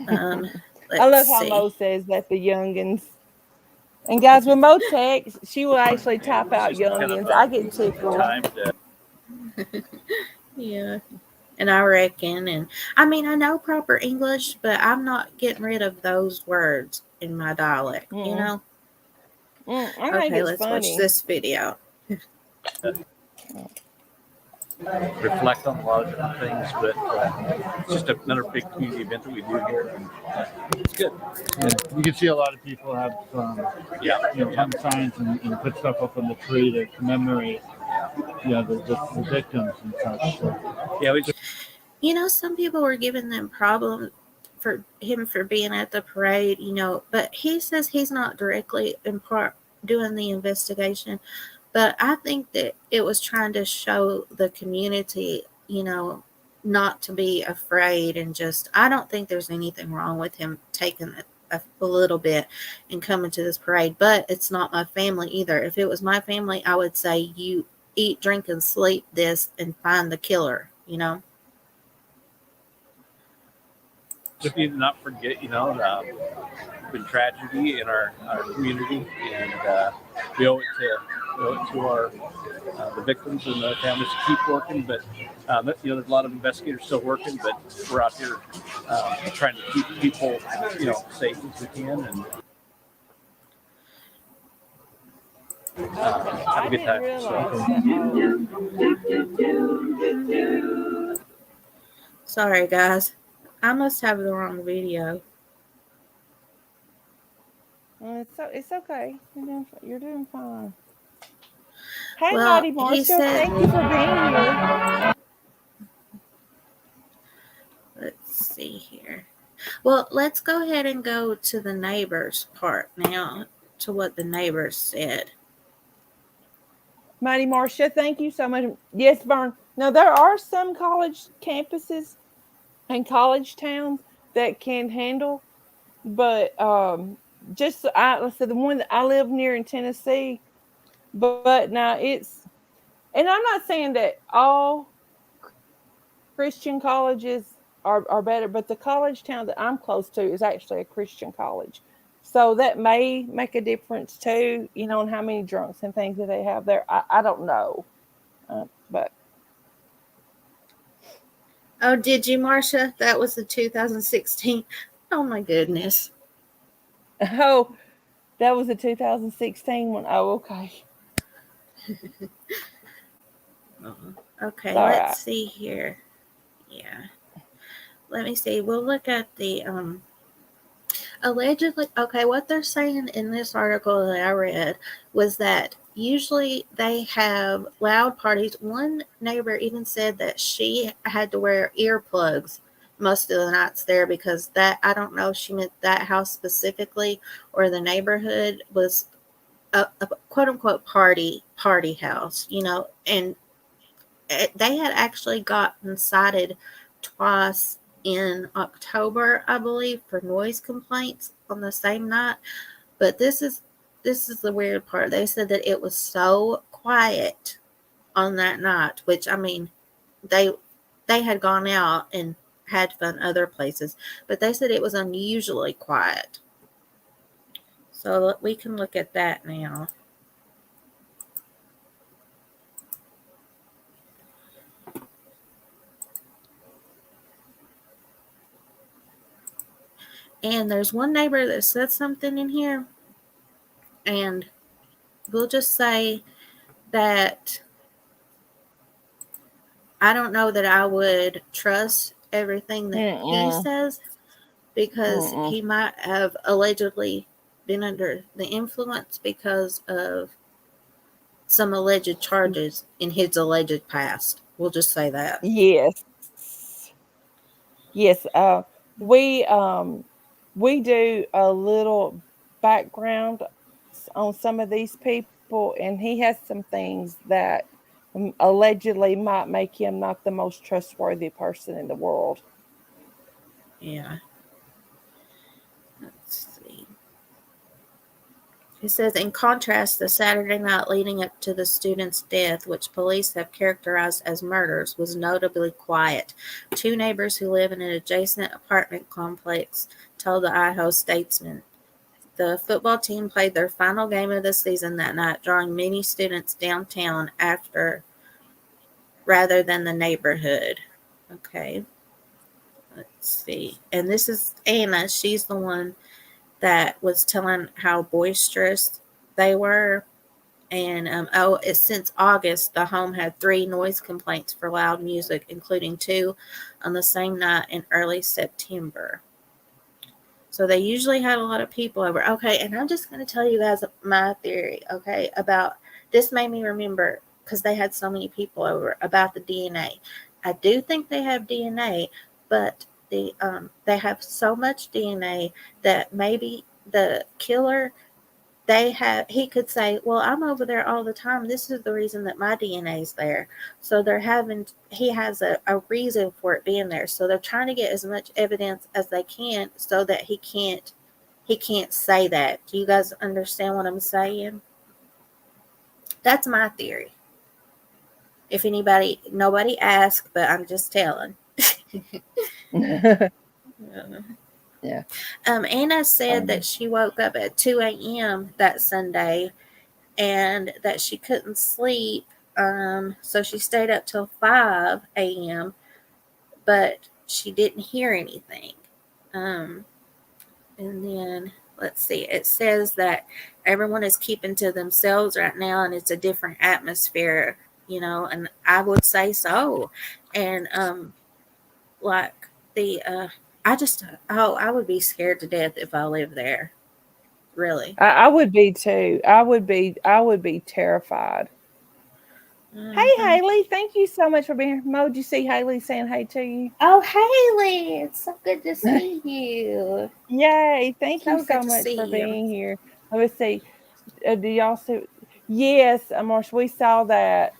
Um, I let's love how see. Mo says that the youngins. And guys, when Mo texts, she will actually type out youngins. I get tickled. Yeah. And I reckon, and I mean, I know proper English, but I'm not getting rid of those words in my dialect, Mm-mm. I think Okay, it's let's watch funny. this video. Reflect on a lot of different things, but it's just another big community event that we do here, and it's good. Yeah, you can see a lot of people have, hung signs and put stuff up on the tree to commemorate, the victims and such. So. Yeah, we Some people were giving them problems for him for being at the parade, but he says he's not directly in part doing the investigation. But I think that it was trying to show the community, not to be afraid, and I don't think there's anything wrong with him taking a little bit and coming to this parade, but it's not my family either. If it was my family, I would say you eat, drink, and sleep this and find the killer, just need to not forget, the tragedy in our community, and we owe it to our the victims and the families to keep working. But there's a lot of investigators still working, but we're out here trying to keep people, safe as we can, and have a good time. Sorry, guys. I must have the wrong video. It's okay. You're doing fine. Hey, Well, Naughty he Marshall, said, thank you for being here. let's see here. Well, let's go ahead and go to the neighbors part now, to what the neighbors said. Mighty Marcia, thank you so much. Yes, Vern. Now there are some college campuses and college towns that can handle, but just I said the one that I live near in Tennessee, but now it's, and I'm not saying that all Christian colleges are better, but the college town that I'm close to is actually a Christian college. So that may make a difference too, on how many drunks and things that they have there. I don't know. But Oh, did you, Marcia? That was the 2016. Oh my goodness. oh, that was a 2016 one. Oh, okay. Okay, All let's right. see here. Yeah. Let me see. We'll look at the allegedly. Okay, what they're saying in this article that I read was that usually they have loud parties. One neighbor even said that she had to wear earplugs most of the nights there because that, I don't know if she meant that house specifically or the neighborhood was a quote unquote party house, and they had actually gotten cited twice in October, I believe, for noise complaints on the same night. But this is the weird part. They said that it was so quiet on that night, which, I mean, they they had gone out and had fun other places, but they said it was unusually quiet. So we can look at that now. And there's one neighbor that said something in here, and we'll just say that I don't know that I would trust everything that he Mm-mm. says because Mm-mm. he might have allegedly been under the influence because of some alleged charges in his alleged past. We'll just say that. Yes. Yes. We um we do a little background on some of these people, and he has some things that allegedly might make him not the most trustworthy person in the world. Yeah. Let's see. He says, in contrast, the Saturday night leading up to the student's death, which police have characterized as murders, was notably quiet. Two neighbors who live in an adjacent apartment complex told the Idaho Statesman. The football team played their final game of the season that night, drawing many students downtown after rather than the neighborhood. Okay, let's see. And this is Anna. She's the one that was telling how boisterous they were. And it's since August, the home had 3 noise complaints for loud music, including 2 on the same night in early September. So they usually had a lot of people over. Okay, and I'm just going to tell you guys my theory, okay, about this made me remember because they had so many people over about the DNA. I do think they have DNA, but they have so much DNA that maybe the killer he could say, well, I'm over there all the time. This is the reason that my DNA is there. So he has a reason for it being there. So they're trying to get as much evidence as they can so that he can't say that. Do you guys understand what I'm saying? That's my theory. If nobody asked, but I'm just telling. Yeah. Anna said that she woke up at 2 a.m. that Sunday and that she couldn't sleep. So she stayed up till 5 a.m., but she didn't hear anything. And then, let's see, it says that everyone is keeping to themselves right now and it's a different atmosphere, and I would say so. And, like, I would be scared to death if I lived there. Really. I would be too. I would be terrified. Hey Hmm. Haley, thank you so much for being here. Mo, did you see Haley saying hey to you? Oh, Haley, it's so good to see you. Yay! Thank you So good so to much see for you. being here. Let me see. Do y'all see? Yes, Marsha, we saw that.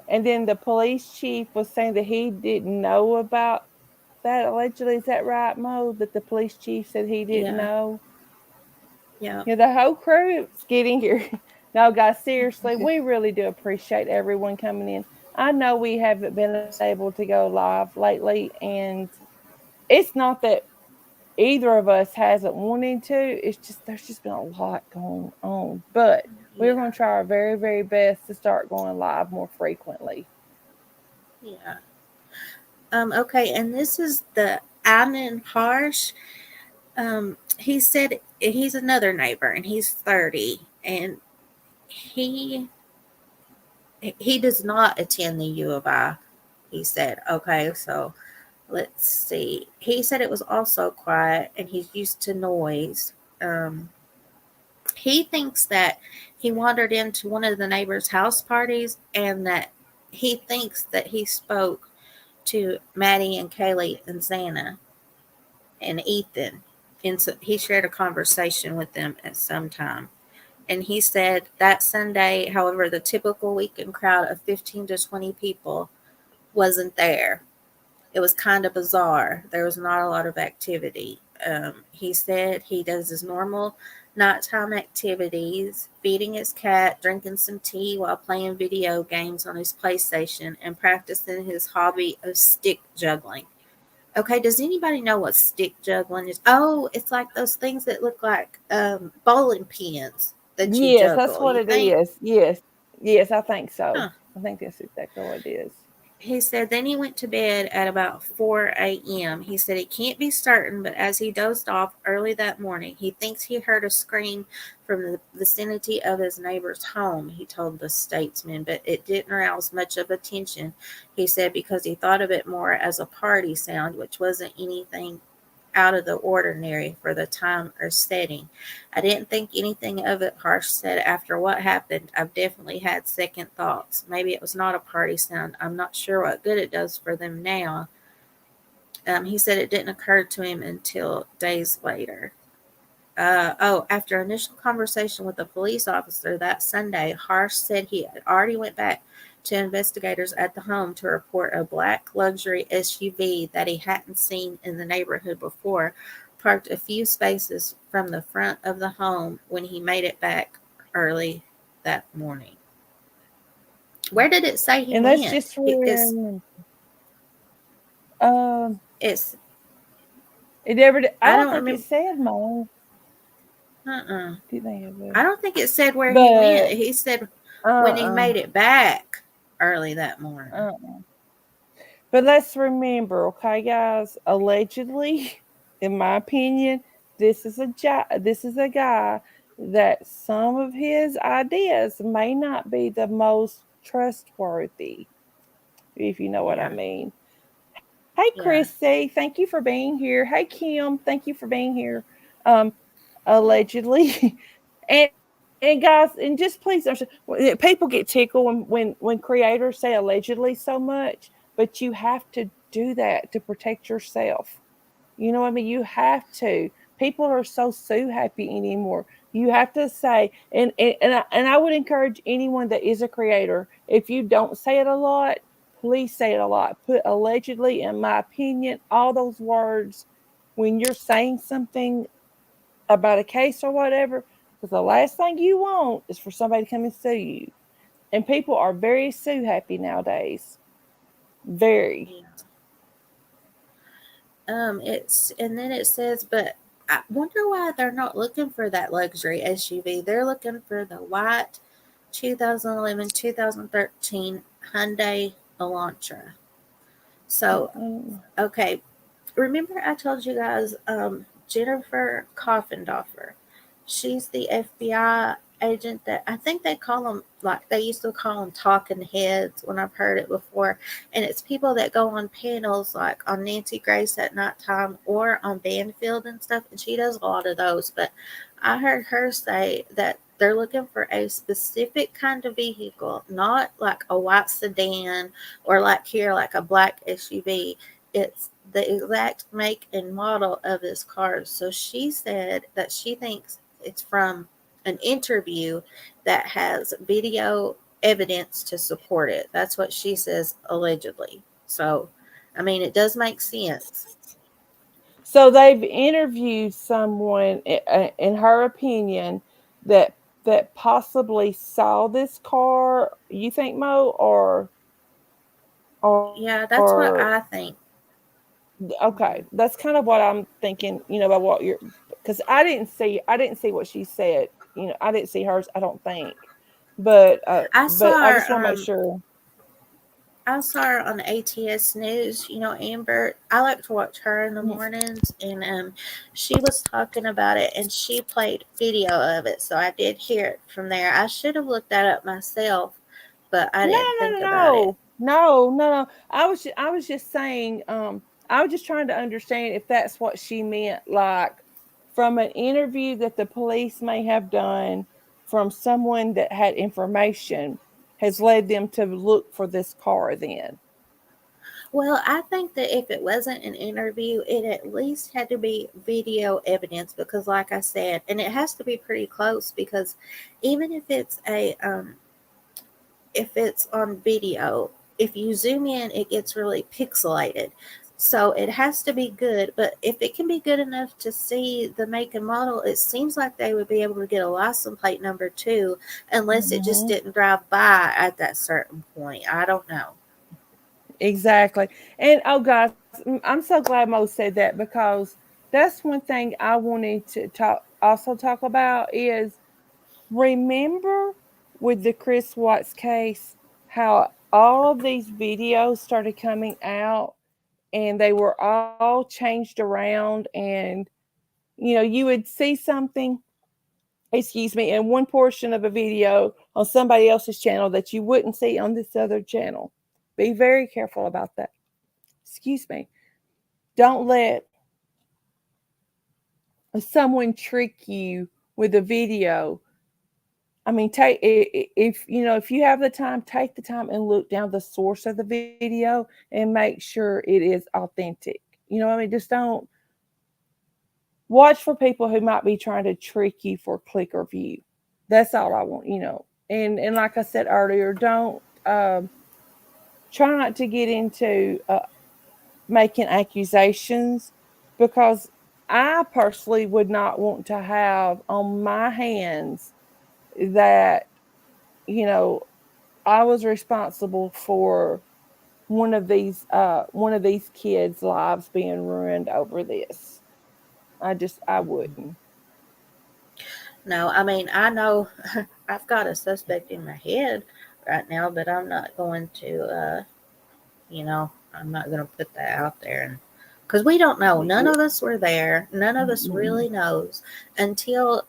And then the police chief was saying that he didn't know about that allegedly. Is that right, Mo? That the police chief said he didn't Yeah. know? Yeah. Yeah, the whole crew is getting here. No, guys, seriously, we really do appreciate everyone coming in. I know we haven't been able to go live lately, and it's not that either of us hasn't wanted to. It's just there's just been a lot going on. But we're Yeah. going to try our very, very best to start going live more frequently. Yeah. Okay, and this is the Anon Harsh. He said he's another neighbor, and he's 30, and he he does not attend the U of I. He said, okay, so let's see. He said it was also quiet, and he's used to noise. Um, he thinks that he wandered into one of the neighbors' house parties, and that he thinks that he spoke to Maddie and Kaylee and Xana and Ethan. And so he shared a conversation with them at some time. And he said that Sunday, however, the typical weekend crowd of 15 to 20 people wasn't there. It was kind of bizarre. There was not a lot of activity. He said he does his normal nighttime activities, feeding his cat, drinking some tea while playing video games on his PlayStation, and practicing his hobby of stick juggling. Okay, does anybody know what stick juggling is? Oh, it's like those things that look like bowling pins that you Yes, that's juggle. what You it think? is. Yes. Yes, I think so. Huh. I think that's exactly what it is. He said then he went to bed at about 4 a.m. He said he can't be certain, but as he dozed off early that morning, he thinks he heard a scream from the vicinity of his neighbor's home, he told the statesman, but it didn't arouse much of attention, he said, because he thought of it more as a party sound, which wasn't anything out of the ordinary for the time or setting. I didn't think anything of it, Harsh said. After what happened, I've definitely had second thoughts. Maybe it was not a party sound. I'm not sure what good it does for them now. He said it didn't occur to him until days later. After initial conversation with a police officer that Sunday, Harsh said he had already went back to investigators at the home to report a black luxury SUV that he hadn't seen in the neighborhood before, parked a few spaces from the front of the home when he made it back early that morning. Where did it say he And that's went? just where um It's it never I I don't don't think it remember. said mine. Uh-uh. Did they have I a don't think it said where he went. but He said when he uh-uh. made it back early that morning. Uh-uh. But let's remember, okay, guys, allegedly, in my opinion, this is a guy that some of his ideas may not be the most trustworthy, if you know what I Yeah, mean. Hey, yeah, Chrissy, thank you for being here. Hey, Kim, thank you for being here. Um, allegedly, and and guys, and just please understand, people get tickled when creators say allegedly so much, but you have to do that to protect yourself. You know what I mean? You have to. People are so happy anymore. You have to say, and I would encourage anyone that is a creator, if you don't say it a lot, please say it a lot. Put allegedly, in my opinion, all those words when you're saying something about a case or whatever, because the last thing you want is for somebody to come and sue you. And people are very sue happy nowadays. Very. yeah. It's and then it says, but I wonder why they're not looking for that luxury SUV. They're looking for the white 2011, 2013 Hyundai Elantra. So, Mm-mm. okay, remember I told you guys Jennifer Coffindoffer. She's the FBI agent that I think they call them, like they used to call them talking heads when I've heard it before. And it's people that go on panels like on Nancy Grace at nighttime or on Banfield and stuff. And she does a lot of those. But I heard her say that they're looking for a specific kind of vehicle, not like a white sedan or like here, like a black SUV. It's the exact make and model of this car. So she said that she thinks it's from an interview that has video evidence to support it. That's what she says allegedly. So, I mean, it does make sense. So they've interviewed someone, in her opinion, that possibly saw this car. You think, Mo, Yeah, that's what or I think. okay, that's kind of what I'm thinking. About what you're, because I didn't see what she said. I didn't see hers. I don't think, I but saw I just want her. to make sure. I saw her on ATS News. Amber. I like to watch her in the Mm. mornings, and she was talking about it, and she played video of it, so I did hear it from there. I should have looked that up myself, but I No, didn't no, think no, about it. no, no, no, no. I was just saying. I was just trying to understand if that's what she meant, like from an interview that the police may have done from someone that had information has led them to look for this car. Then. Well, I think that if it wasn't an interview, it at least had to be video evidence because, like I said, and it has to be pretty close because even if it's on video, if you zoom in, it gets really pixelated. So it has to be good, but if it can be good enough to see the make and model, it seems like they would be able to get a license plate number too, unless it just Mhm. didn't drive by at that certain point. I don't know. Exactly. And oh, guys, I'm so glad Mo said that because that's one thing I wanted to talk about is remember with the Chris Watts case how all of these videos started coming out and they were all changed around and you would see something, excuse me, in one portion of a video on somebody else's channel that you wouldn't see on this other channel. Be very careful about that. Excuse me. Don't let someone trick you with a video. I mean, if you have the time, take the time and look down the source of the video and make sure it is authentic. I mean, just don't watch for people who might be trying to trick you for click or view. That's all I want. And like I said earlier, don't try not to get into making accusations because I personally would not want to have on my hands that, you know, I was responsible for one of these kids' lives being ruined over this. I wouldn't. No, I mean, I know I've got a suspect in my head right now, but I'm not going to, I'm not going to put that out there. And because we don't know, none of us were there. None of us really knows until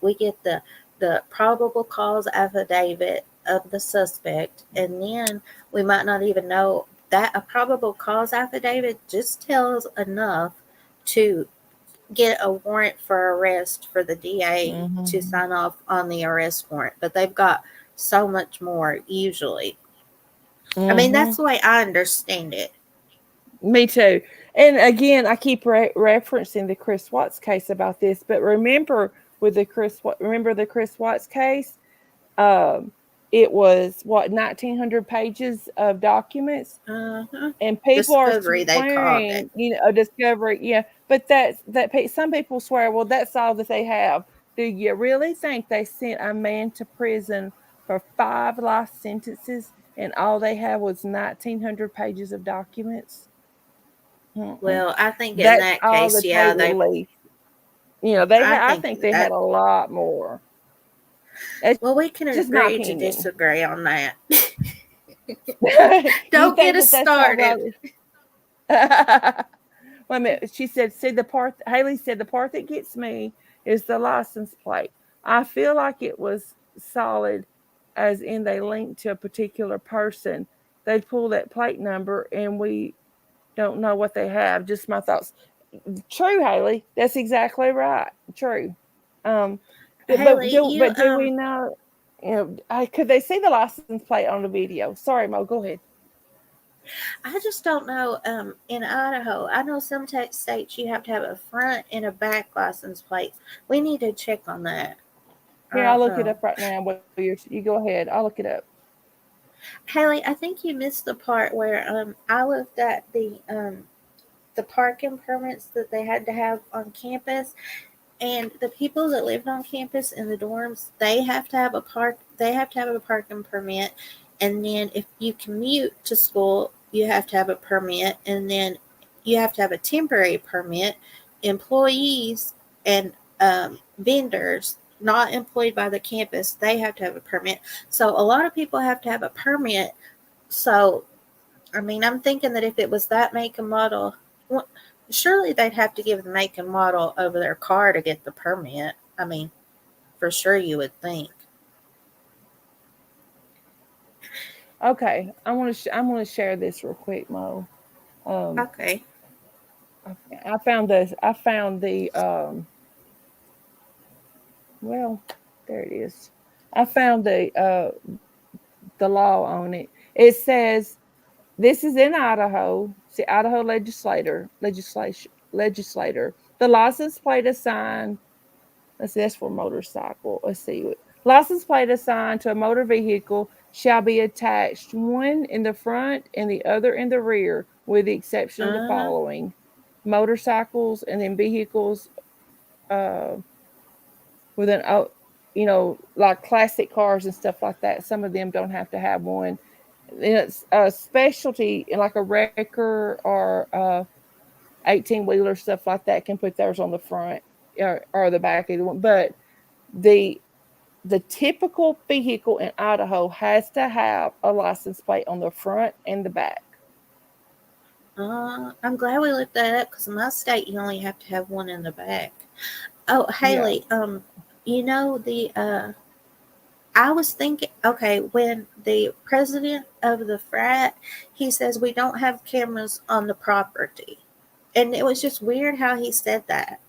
we get the probable cause affidavit of the suspect. And then we might not even know that a probable cause affidavit just tells enough to get a warrant for arrest for the DA to Mm-hmm. sign off on the arrest warrant, but they've got so much more usually. I mean, Mm-hmm. that's the way I understand it. Me too. And again, I keep referencing the Chris Watts case about this, but remember the Chris Watts case? Um, it was what 1,900 pages of documents, Uh-huh. and people are Discovery, they called it. swearing, a discovery. Yeah, but some people swear. Well, that's all that they have. Do you really think they sent a man to prison for 5 life sentences, and all they have was 1,900 pages of documents? Mm-mm. Well, I think in That's that all case, that they yeah, released. I think they had that, a lot more. It's well, we can just my agree to opinion. disagree on that. You Don't get think us that that's all started. right? Wait a minute. She said, see the part, Haley said, the part that gets me is the license plate. I feel like it was solid, as in they linked to a particular person. They pull that plate number and we don't know what they have. Just my thoughts. True, Haley. That's exactly right. True. Um, Haley, but do we know? Could they see the license plate on the video? Sorry, Mo. Go ahead. I just don't know. In Idaho, I know some states you have to have a front and a back license plate. We need to check on that. Here, I I'll don't look it know. up right now. You go ahead. I'll look it up. Haley, I think you missed the part where I looked at the parking permits that they had to have on campus, and the people that lived on campus in the dorms, they have to have a parking permit, and then if you commute to school, you have to have a permit, and then you have to have a temporary permit. Employees and vendors not employed by the campus, they have to have a permit. So a lot of people have to have a permit. So I mean, I'm thinking that if it was that make and model, well, surely they'd have to give the make and model over their car to get the permit. I mean, for sure you would think. Okay, I'm gonna share this real quick, Mo. Um, Okay. I found this. I found well, there it is. I found the law on it. It says this is in Idaho. See, Idaho legislator. The license plate assigned. Let's see, that's for motorcycle. Let's see. License plate assigned to a motor vehicle shall be attached one in the front and the other in the rear, with the exception of the Uh, following: motorcycles and then vehicles uh, with an like classic cars and stuff like that. Some of them don't have to have one. Then it's a specialty like a wrecker or 18-wheeler stuff like that can put theirs on the front or the back, either one. But the the typical vehicle in Idaho has to have a license plate on the front and the back. I'm glad we looked that up because in my state you only have to have one in the back. Oh, Yeah. Haley, you know I was thinking, okay, when the president of the frat, he says we don't have cameras on the property. And it was just weird how he said that.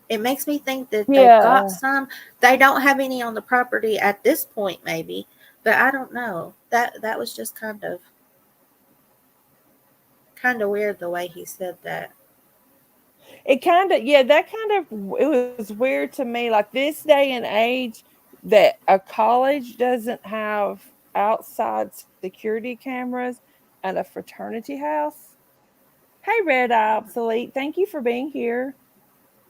It makes me think that they've got Yeah. some. They don't have any on the property at this point, maybe, but I don't know. That was just kind of weird the way he said that. It kind of, yeah, that kind of, it was weird to me. Like this day and age, that a college doesn't have outside security cameras at a fraternity house. Hey, Red Eye Obsolete, thank you for being here.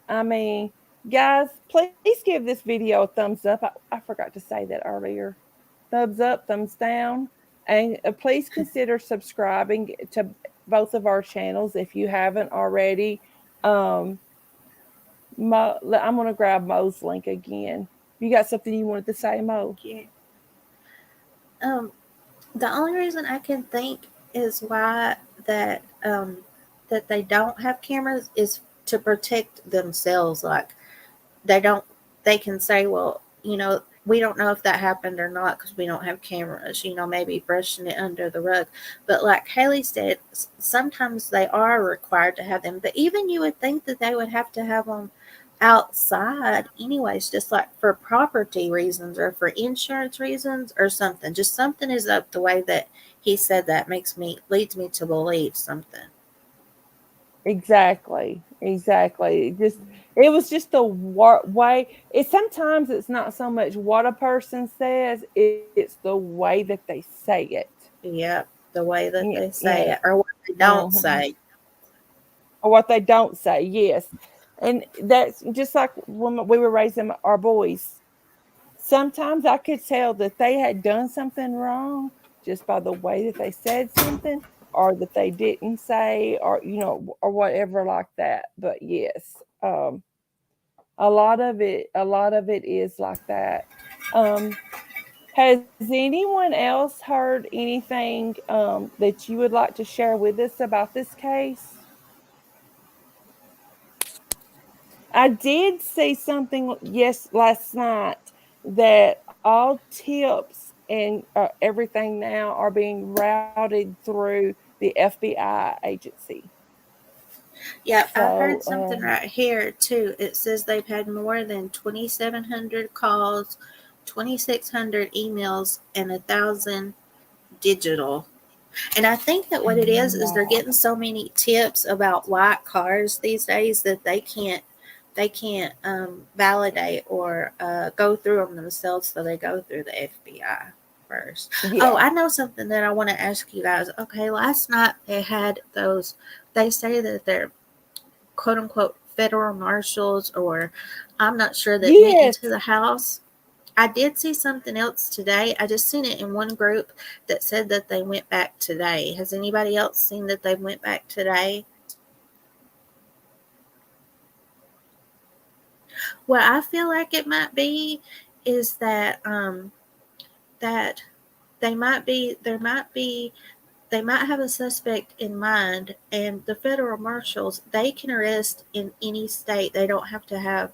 I mean, guys, please give this video a thumbs up. I forgot to say that earlier. Thumbs up, thumbs down. And please consider subscribing to both of our channels if you haven't already. Um, I'm going to grab Mo's link again. You got something you wanted to say, Mo? Yeah. Um, the only reason I can think is why that they don't have cameras is to protect themselves. Like they don't, they can say, well, we don't know if that happened or not because we don't have cameras, maybe brushing it under the rug. But like Haley said, sometimes they are required to have them. But even you would think that they would have to have them outside anyways, just like for property reasons or for insurance reasons or something. Just something is up the way that he said that leads me to believe something. Exactly. Exactly. It was just the way. It sometimes it's not so much what a person says; it's the way that they say it. Yep, the way that Yeah, they say yeah. it or what they don't Mhm. say. Or what they don't say. Yes, and that's just like when we were raising our boys. Sometimes I could tell that they had done something wrong just by the way that they said something or that they didn't say or or whatever like that. But yes, a lot of it is like that. Um has anyone else heard anything that you would like to share with us about this case? I did see something last night that all tips and everything now are being routed through the FBI agency. Yep, I So heard something right here too. It says they've had more than 2,700 calls, 2,600 emails, and 1,000 digital. And I think that what it is they're wow. getting so many tips about white cars these days that they can't validate or go through them themselves, so they go through the FBI first. Yeah. Oh, I know something that I want to ask you guys. Okay, last night they had those. They say that they're quote unquote federal marshals, or I'm not sure, that went Yes. into the house. I did see something else today. I just seen it in one group that said that they went back today. Has anybody else seen that they went back today? What I feel like it might be is that that they might have a suspect in mind, and the federal marshals, they can arrest in any state. They don't have to have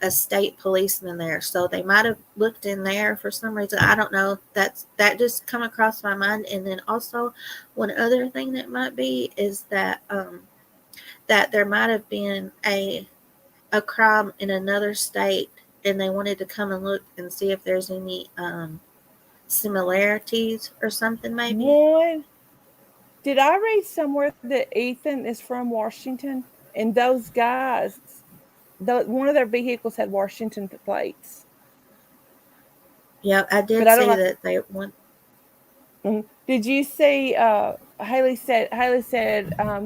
a state policeman there. So they might have looked in there for some reason. I don't know. That just come across my mind. And then also, one other thing that might be is that that there might have been a crime in another state, and they wanted to come and look and see if there's any similarities or something, maybe. One, did I read somewhere that Ethan is from Washington, and those guys, one of their vehicles had Washington plates? Yeah, I But did I don't see know. that they went. Did you see? Haley said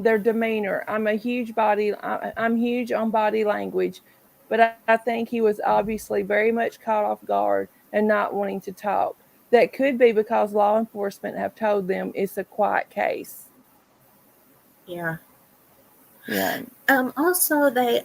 their demeanor. I'm huge on body language, but I think he was obviously very much caught off guard and not wanting to talk. That could be because law enforcement have told them it's a quiet case. Yeah. Yeah. Also, they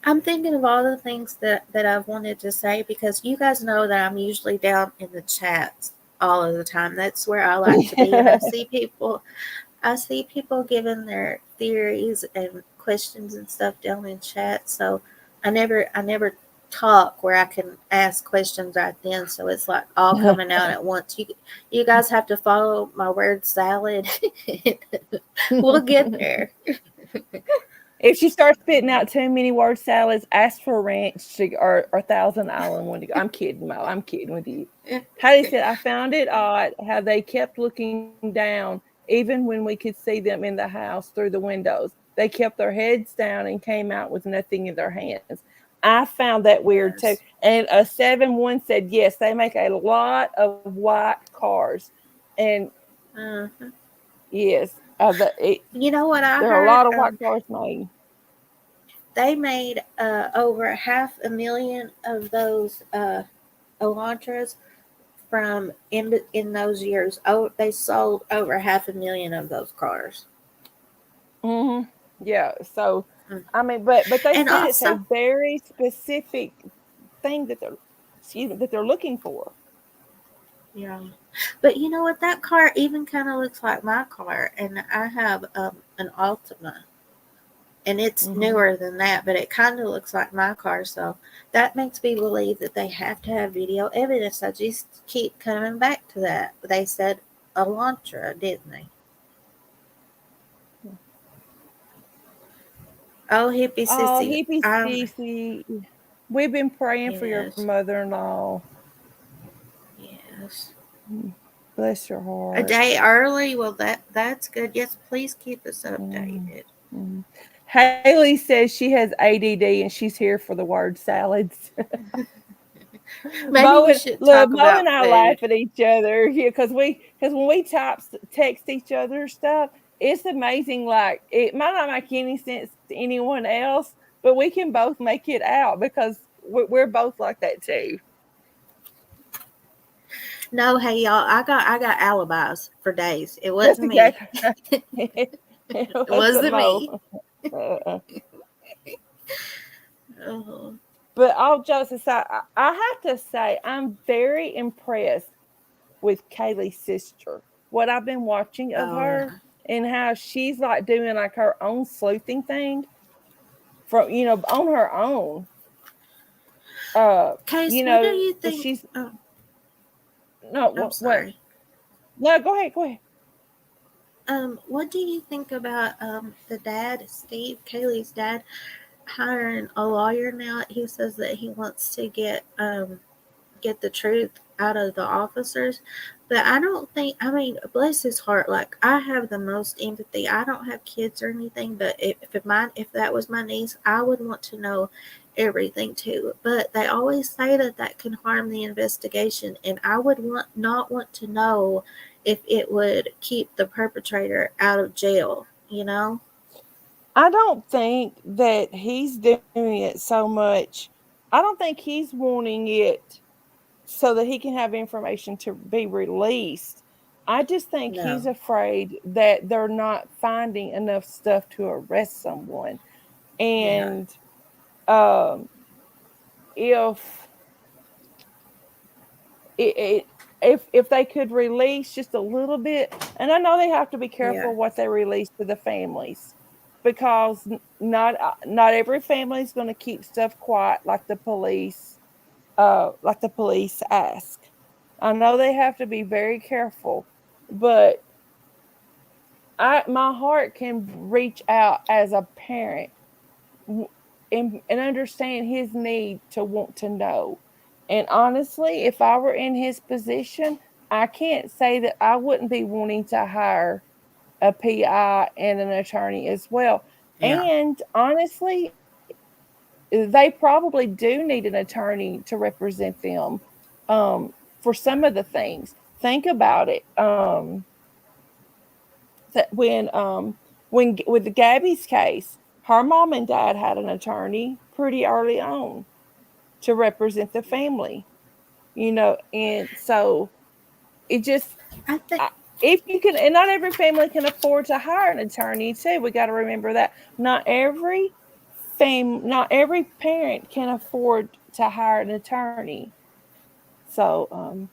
I'm thinking of all the things that I've wanted to say, because you guys know that I'm usually down in the chats all of the time. That's where I like to be, and I see people giving their theories and questions and stuff down in chat. So I never talk where I can ask questions right then. So it's like all coming out at once. You guys have to follow my word salad. We'll get there. If she starts spitting out too many word salads, ask for a ranch or Thousand Island one to go. I'm kidding, Mo. I'm kidding with you. Hattie said, I found it odd how they kept looking down, even when we could see them in the house through the windows. They kept their heads down and came out with nothing in their hands. I found that weird too. And a 7-1 said, yes, they make a lot of white cars. And yes, you know what I there heard? are a lot of white cars made. They made over 500,000 of those Elantras from in those years. Oh, they sold over 500,000 of those cars. Mm-hmm. Yeah. So, I mean, but they And said it's a also, very specific thing that they're looking for. yeah. But you know what? That car even kind of looks like my car, and I have an Altima, and it's newer than that, but it kind of looks like my car. So that makes me believe that they have to have video evidence. I just keep coming back to that. They said Elantra, didn't they? Oh, hippie Oh, sissy. hippie Cece, we've been praying for your Yes. mother-in-law. Yes. Bless your heart. A day early. Well, that's good. Yes, please keep us updated. Haley says she has ADD and she's here for the word salads. Maybe we should talk Mo about and I laugh food. at each other because when we text each other stuff, it's amazing. Like, it might not make any sense to anyone else, but we can both make it out because we're both like that too. No, hey y'all, I got alibis for days. It That's wasn't me. exactly. It wasn't me. Uh-uh. Oh. But all jokes aside, I have to say I'm very impressed with Kaylee's sister. What I've been watching of her and how she's like doing like her own sleuthing thing from on her own. Case, what do you think? She's Oh, no I'm what sorry. no go ahead. What do you think about the dad, Steve, Kaylee's dad, hiring a lawyer now? He says that he wants to get the truth out of the officers. But I don't think, I mean, bless his heart, like I have the most empathy. I don't have kids or anything, but if that was my niece, I would want to know everything too. But they always say that can harm the investigation, and I would not want to know if it would keep the perpetrator out of jail, you know? I don't think that he's doing it so much. I don't think he's wanting it so that he can have information to be released. I just think he's No. afraid that they're not finding enough stuff to arrest someone. Yeah. And um, if if they could release just a little bit, and I know they have to be Yeah. careful what they release to the families, because not every family is going to keep stuff quiet like the police ask. I know they have to be very careful, but my heart can reach out as a parent and understand his need to want to know. And honestly, if I were in his position, I can't say that I wouldn't be wanting to hire a PI and an attorney as well. Yeah. And honestly, they probably do need an attorney to represent them for some of the things. Think about it. That when with the Gabby's case, her mom and dad had an attorney pretty early on to represent the family, and so it just I think, if you can, and not every family can afford to hire an attorney too. We got to remember that not every parent can afford to hire an attorney. So oh,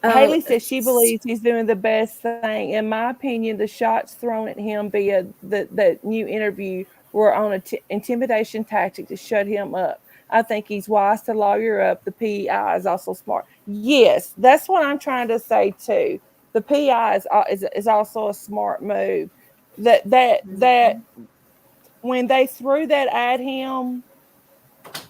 Haley says she believes he's doing the best thing. In my opinion, the shots thrown at him via the new interview were on an intimidation tactic to shut him up. I think he's wise to lawyer up. The PI is also smart. Yes, that's what I'm trying to say too. The PI is also a smart move. That mhm. when they threw that at him,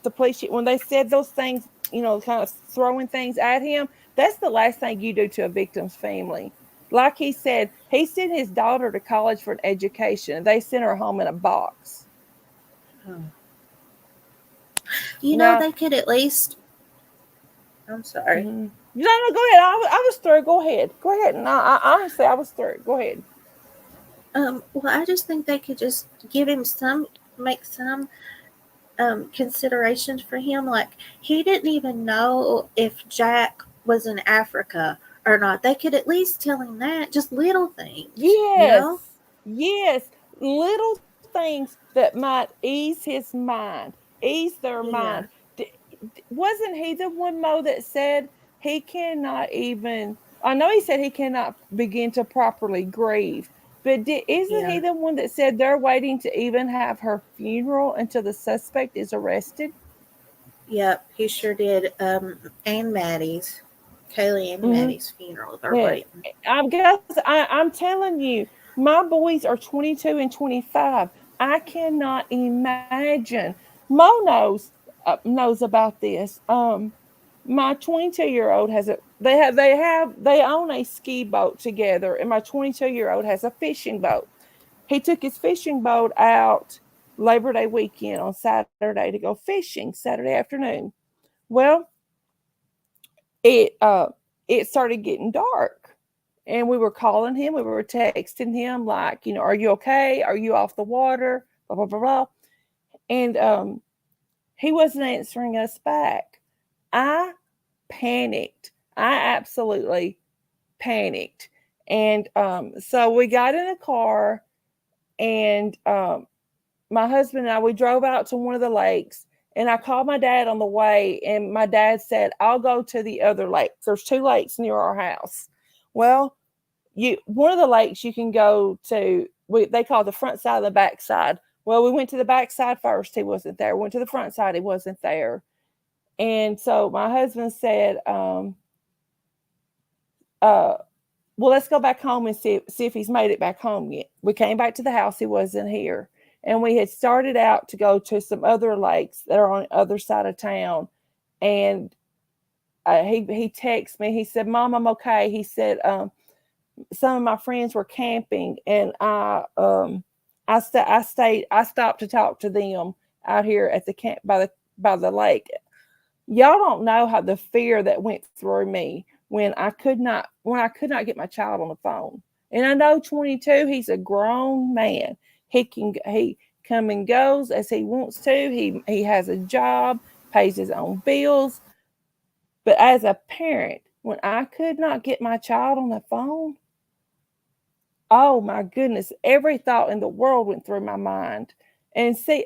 the police when they said those things, kind of throwing things at him, that's the last thing you do to a victim's family. Like he sent his daughter to college for an education. They sent her home in a box. Oh. You know, Now, they could at least, I'm sorry. no, no, go ahead. I was through. Go ahead. Go ahead. No, honestly, I was through. Go ahead. Well, I just think they could just give him make some considerations for him. Like, he didn't even know if Jack was in Africa or not. They could at least tell him that, just little things, you know? Yes, yes, little things that might ease his mind, ease their Yeah. mind. Wasn't he the one, Mo, that said he cannot even? I know he said he cannot begin to properly grieve, but isn't he Yeah. the one that said they're waiting to even have her funeral until the suspect is arrested? Yep, he sure did. And Maddie's, Kaylee and Mm-hmm. Maddie's funeral. They're Yeah, waiting. I'm telling you, my boys are 22 and 25. I cannot imagine. Mo knows about this. My 22-year-old has a they own a ski boat together, and my 22-year-old has a fishing boat. He took his fishing boat out Labor Day weekend on Saturday to go fishing Saturday afternoon. Well, it it started getting dark, and we were calling him, we were texting him like, are you okay, are you off the water, blah blah blah blah. And he wasn't answering us back. I panicked. I absolutely panicked. And so we got in a car, and my husband and I, we drove out to one of the lakes, and I called my dad on the way, and my dad said, I'll go to the other lake. There's two lakes near our house. Well, one of the lakes you can go to, they call the front side of the back side. Well, we went to the back side first. He wasn't there. Went to the front side. He wasn't there. And so my husband said, uh, well, let's go back home and see if he's made it back home yet. We came back to the house. He wasn't here. And we had started out to go to some other lakes that are on the other side of town. And he texted me. He said, "Mom, I'm okay." He said, some of my friends were camping, and I stopped to talk to them out here at the camp by the lake. Y'all don't know how the fear that went through me when I could not get my child on the phone. And I know 22, he's a grown man. He come and goes as he wants to. He has a job, pays his own bills. But as a parent, when I could not get my child on the phone, oh my goodness, every thought in the world went through my mind. And see,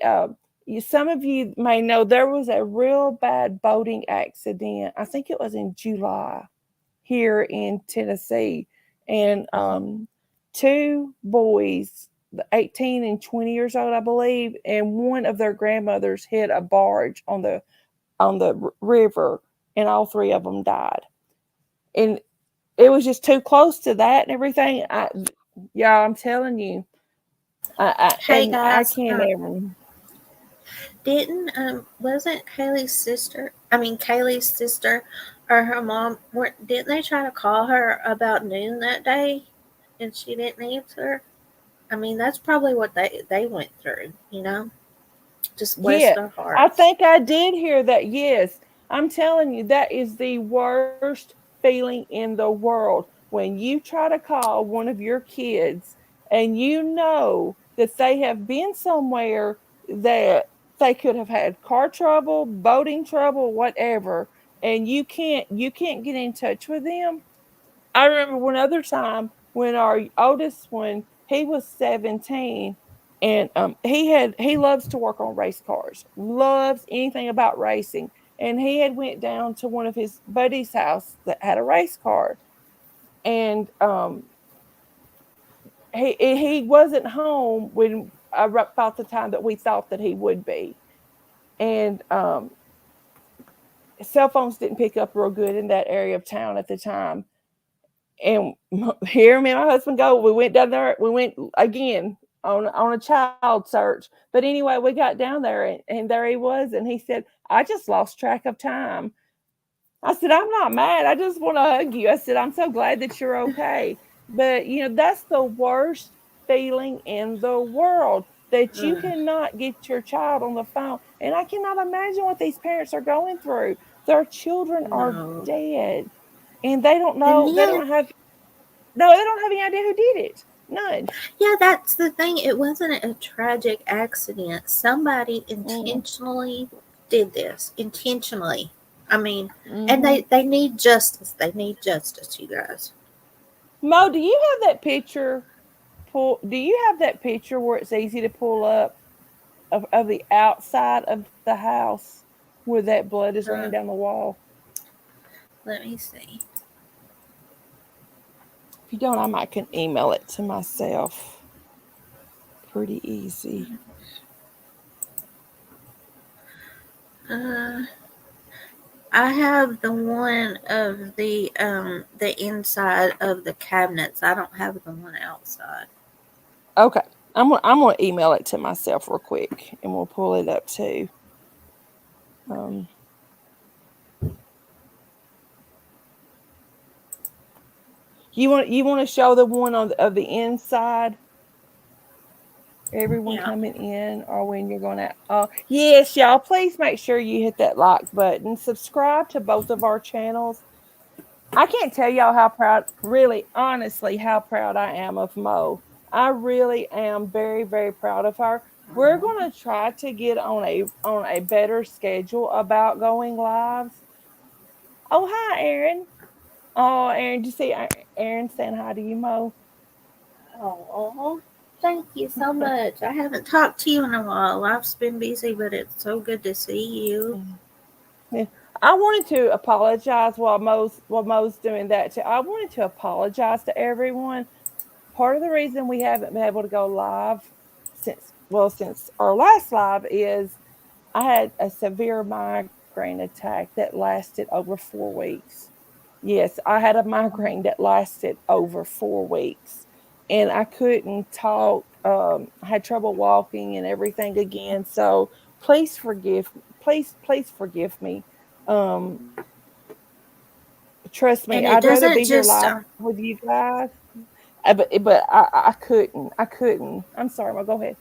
some of you may know there was a real bad boating accident. I think it was in July here in Tennessee. And two boys, 18 and 20 years old, I believe, and one of their grandmothers hit a barge on the river, and all three of them died. And it was just too close to that and everything. Yeah, I'm telling you, Hey I guys, can't ever. didn't wasn't Kaylee's sister or her mom, didn't they try to call her about noon that day and she didn't answer? I mean, that's probably what they went through, you know? Just bless Yeah, their I hearts. think I did hear that. Yes, I'm telling you, that is the worst feeling in the world when you try to call one of your kids and you know that they have been somewhere that they could have had car trouble, boating trouble, whatever, and you can't get in touch with them. I remember one other time when our oldest one, he was 17, and he loves to work on race cars, loves anything about racing, and he had went down to one of his buddies' house that had a race car, and he wasn't home when about the time that we thought that he would be, and cell phones didn't pick up real good in that area of town at the time. And here me and my husband go. We went down there. We went again on a child search. But anyway, we got down there, and there he was, and he said, "I just lost track of time." I said, "I'm not mad. I just want to hug you." I said, "I'm so glad that you're okay." But that's the worst feeling in the world, that you cannot get your child on the phone. And I cannot imagine what these parents are going through. Their children are No. dead, and they don't And know. They then, don't have no, they don't have any idea who did it. None. yeah, that's the thing. It wasn't a tragic accident. Somebody Mm, intentionally did this. Intentionally. I mean, and mm-hmm. they need justice. They need justice, you guys. Mo, do you have that picture? Do you have that picture where it's easy to pull up of the outside of the house where that blood is running Uh, down the wall? Let me see. If you don't, I might can email it to myself. Pretty easy. Uh, I have the one of the inside of the cabinets. I don't have the one outside. Okay. I'm gonna email it to myself real quick, and we'll pull it up too. Um, you want to show the one of the inside, everyone Yeah. coming in, or when you're gonna. Yes, y'all. Please make sure you hit that like button. Subscribe to both of our channels. I can't tell y'all how proud, really, honestly, how proud I am of Mo. I really am very, very proud of her. We're gonna try to get on a better schedule about going lives. Oh, hi, Aaron. Oh, Aaron, did you see Aaron saying hi to you, Mo? Oh, thank you so much. I haven't talked to you in a while. Life's been busy, but it's so good to see you. Yeah. I wanted to apologize while Mo's doing that too. I wanted to apologize to everyone. Part of the reason we haven't been able to go live since our last live is I had a severe migraine attack that lasted over 4 weeks. Yes, I had a migraine that lasted over 4 weeks, and I couldn't talk. I had trouble walking and everything again. So please forgive me. Trust me, And it I'd rather doesn't be here just live with you guys. But I couldn't. I couldn't. I'm sorry, Ma. Go ahead.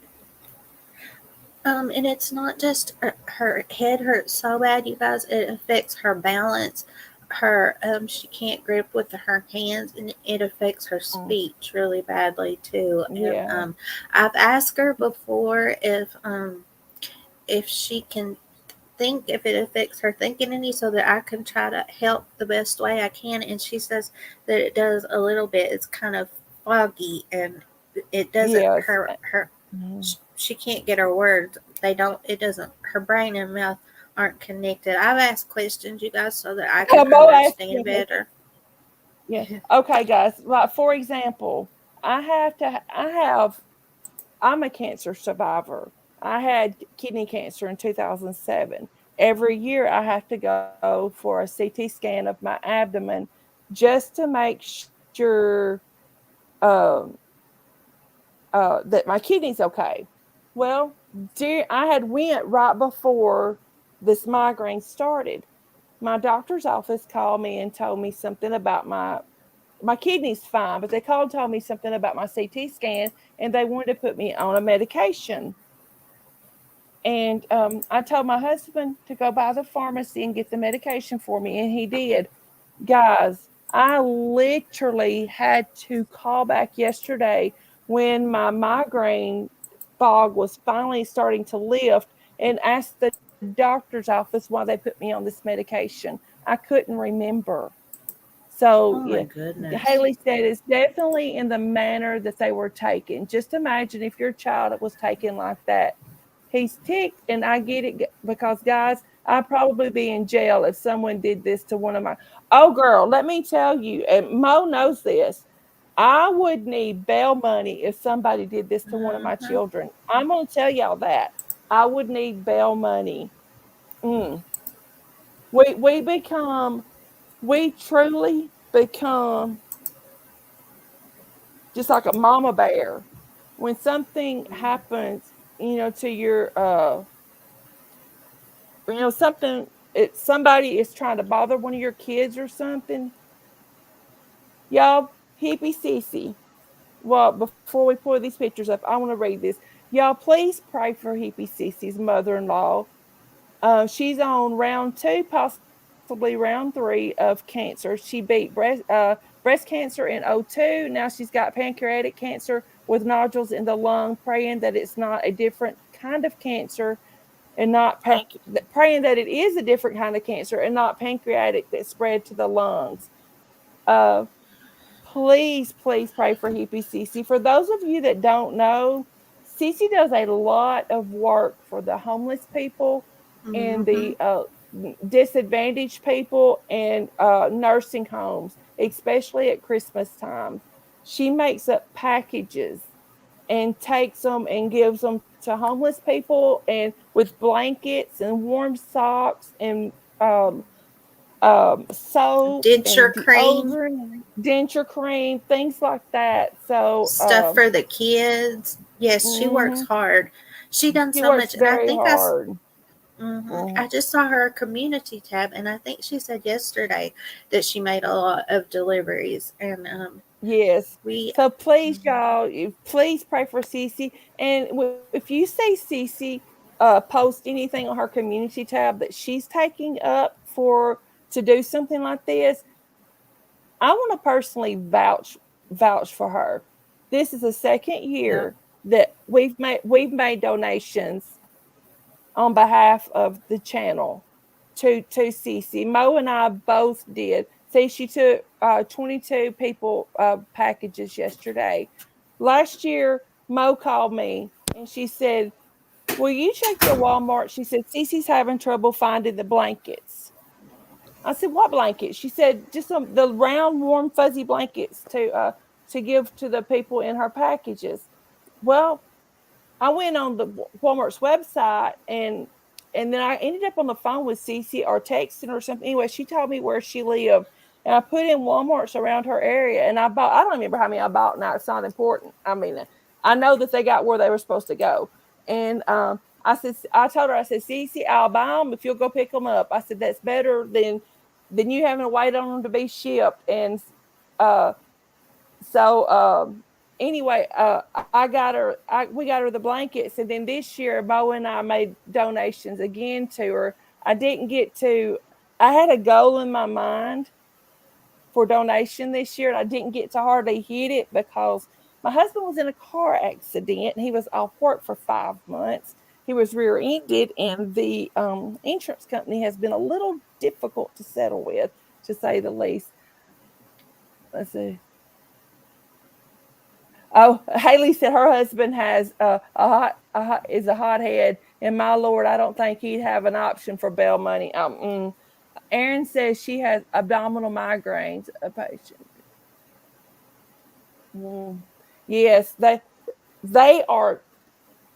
and it's not just her head hurts so bad, you guys. It affects her balance. Her she can't grip with her hands, and it affects her speech really badly too. And Yeah. I've asked her before if she can think, if it affects her thinking any, so that I can try to help the best way I can. And she says that it does a little bit. It's kind of foggy, and it doesn't Yes. her Mhm. she can't get her words. They don't. It doesn't. Her brain and mouth aren't connected. I've asked questions, you guys, so that I can Mo asked understand me. better. Yeah. Okay, guys. Like for example, I'm a cancer survivor. I had kidney cancer in 2007. Every year I have to go for a CT scan of my abdomen just to make sure um, that my kidney's okay. Well, I had went right before this migraine started. My doctor's office called me and told me something about my kidney's fine, but they called and told me something about my CT scan, and they wanted to put me on a medication. And I told my husband to go by the pharmacy and get the medication for me, and he did. Guys, I literally had to call back yesterday when my migraine fog was finally starting to lift and ask the doctor's office why they put me on this medication. I couldn't remember. So, Oh yeah, my goodness. Haley said it's definitely in the manner that they were taken. Just imagine if your child was taken like that. He's ticked, and I get it because, guys, I'd probably be in jail if someone did this to one of my. Oh, girl, let me tell you, and Mo knows this. I would need bail money if somebody did this to one of my Mm-hmm. children. I'm going to tell y'all that. I would need bail money. Mm. We become, we truly become just like a mama bear. When something happens, to your something, somebody is trying to bother one of your kids or something, y'all, hippie Cece. Well, before we pull these pictures up, I want to read this. Y'all, please pray for hippie Cece's mother-in-law. She's on round 2, possibly round 3 of cancer. She beat breast cancer in '02. Now she's got pancreatic cancer with nodules in the lung, praying that it's not a different kind of cancer and not praying that it is a different kind of cancer and not pancreatic that spread to the lungs. Uh, please, please pray for hippie Cece. For those of you that don't know, Cece does a lot of work for the homeless people and Mm-hmm. the disadvantaged people and nursing homes, especially at Christmas time. She makes up packages and takes them and gives them to homeless people and with blankets and warm socks and soap and Denture cream, deodorant, denture cream, things like that. So, stuff for the kids. Yes, she works mhm, hard. She done she so works much, and I very think hard. I Mhm. just saw her community tab, and I think she said yesterday that she made a lot of deliveries, and Yes. we. So please, Mhm. y'all, please pray for Cece. And if you see Cece post anything on her community tab that she's taking up to do something like this, I want to personally vouch for her. This is the second Yeah. year that we've made donations on behalf of the channel to Cece. Mo and I both did. See, she took 22 people packages yesterday. Last year, Mo called me and she said, "Will you check your Walmart?" She said, "Cece's having trouble finding the blankets." I said, "What blankets?" She said, "Just the round, warm, fuzzy blankets to give to the people in her packages." Well, I went on the Walmart's website and then I ended up on the phone with Cece or texting or something. Anyway, she told me where she lived. And I put in Walmart's around her area and I don't remember how many I bought now. It's not important. I mean, I know that they got where they were supposed to go. And I told her, I said, "Cece, I'll buy them if you'll go pick them up." I said, "That's better than then you having to wait on them to be shipped. And uh, so anyway, we got her the blankets, and then this year Bo and I made donations again to her. I didn't get to. I had a goal in my mind for donation this year, and I didn't get to hardly hit it because my husband was in a car accident and he was off work for 5 months. He was rear-ended, and the insurance company has been a little difficult to settle with, to say the least. Let's see. Oh, Haley said her husband has is a hothead, and my lord, I don't think he'd have an option for bail money. Erin says she has abdominal migraines. A patient. Yes, they are,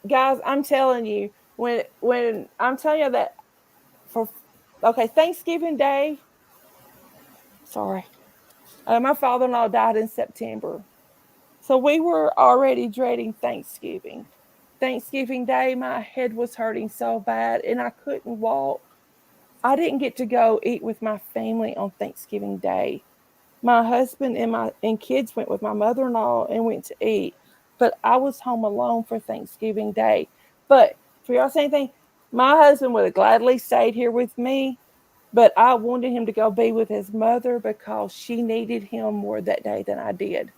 guys. I'm telling you, when I'm telling you that for Thanksgiving Day. Sorry, my father-in-law died in September. So we were already dreading Thanksgiving. Thanksgiving Day, my head was hurting so bad and I couldn't walk. I didn't get to go eat with my family on Thanksgiving Day. My husband and kids went with my mother-in-law and went to eat, but I was home alone for Thanksgiving Day. But for y'all saying anything, my husband would have gladly stayed here with me, but I wanted him to go be with his mother because she needed him more that day than I did.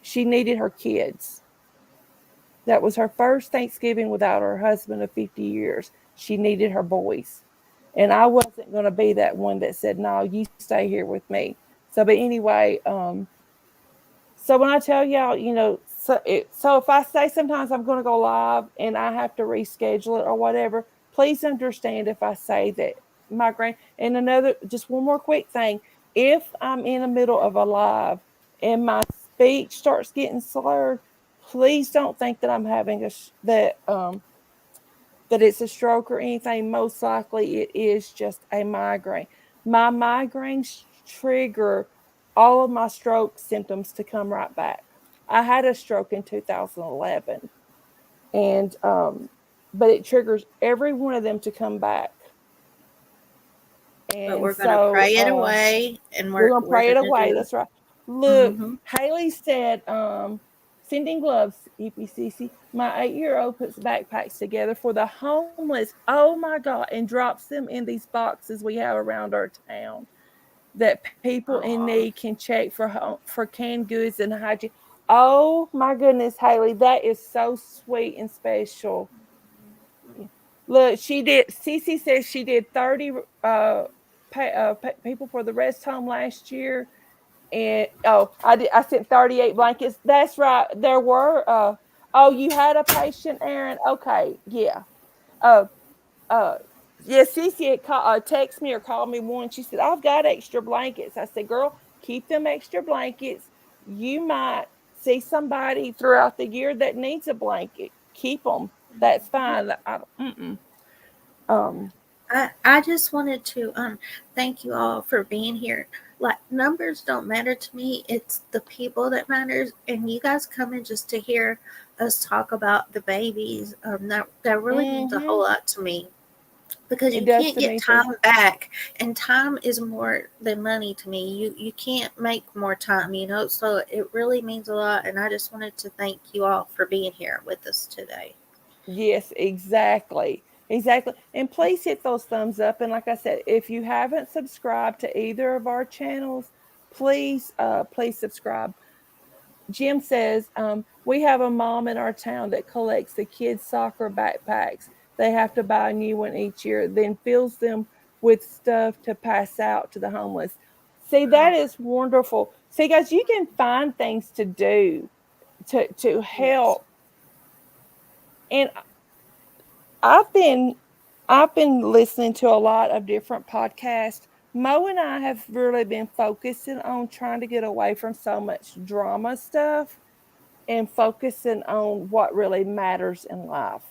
She needed her kids. That was her first Thanksgiving without her husband of 50 years. She needed her boys. And I wasn't going to be that one that said, no, you stay here with me. So, but anyway, so when I tell y'all, so if I say sometimes I'm going to go live and I have to reschedule it or whatever, please understand if I say that and just one more quick thing. If I'm in the middle of a live and my speech starts getting slurred, please don't think that I'm having that it's a stroke or anything. Most likely it is just a migraine. My migraines trigger all of my stroke symptoms to come right back. I had a stroke in 2011, and but it triggers every one of them to come back. And but we're going to pray it away, and we're going to pray it away. That's right. Look, Haley said, sending gloves, EPCC. My 8-year-old puts backpacks together for the homeless. Oh my God. And drops them in these boxes we have around our town that people in need can check for canned goods and hygiene. Oh my goodness, Haley. That is so sweet and special. Look, Cece says she did 30 people for the rest home last year. And I sent 38 blankets. That's right. There were you had a patient, Aaron. Okay, yeah. Yeah, Cece had text me or called me once. She said, I've got extra blankets. I said, girl, keep them extra blankets. You might see somebody throughout the year that needs a blanket. Keep them. That's fine. I just wanted to thank you all for being here. Like, numbers don't matter to me. It's the people that matters. And you guys coming just to hear us talk about the babies. That really means a whole lot to me. Because you can't get time back, and time is more than money to me. You can't make more time, so it really means a lot. And I just wanted to thank you all for being here with us today. Yes, exactly. And please hit those thumbs up. And like I said, if you haven't subscribed to either of our channels, please subscribe. Jim says, we have a mom in our town that collects the kids' soccer backpacks. They have to buy a new one each year, then fills them with stuff to pass out to the homeless. See, that is wonderful. See, guys, you can find things to do to help. And I've been listening to a lot of different podcasts. Mo and I have really been focusing on trying to get away from so much drama stuff and focusing on what really matters in life.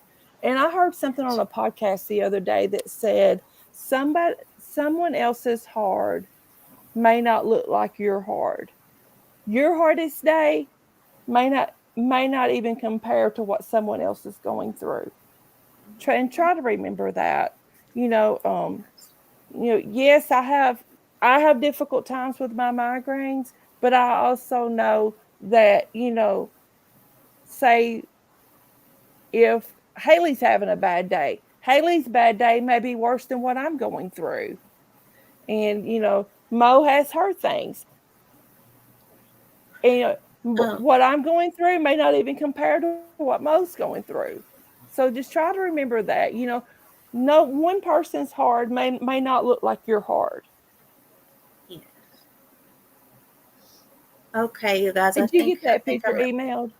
And I heard something on a podcast the other day that said someone else's hard may not look like your hard. Your hardest day may not even compare to what someone else is going through. Try to remember that. Yes, I have difficult times with my migraines, but I also know that, say if Haley's having a bad day, Haley's bad day may be worse than what I'm going through. And, Mo has her things. And Oh, what I'm going through may not even compare to what Mo's going through. So just try to remember that, no one person's hard may not look like you're hard. yes. Okay, you guys. Did you get that picture I'm. emailed?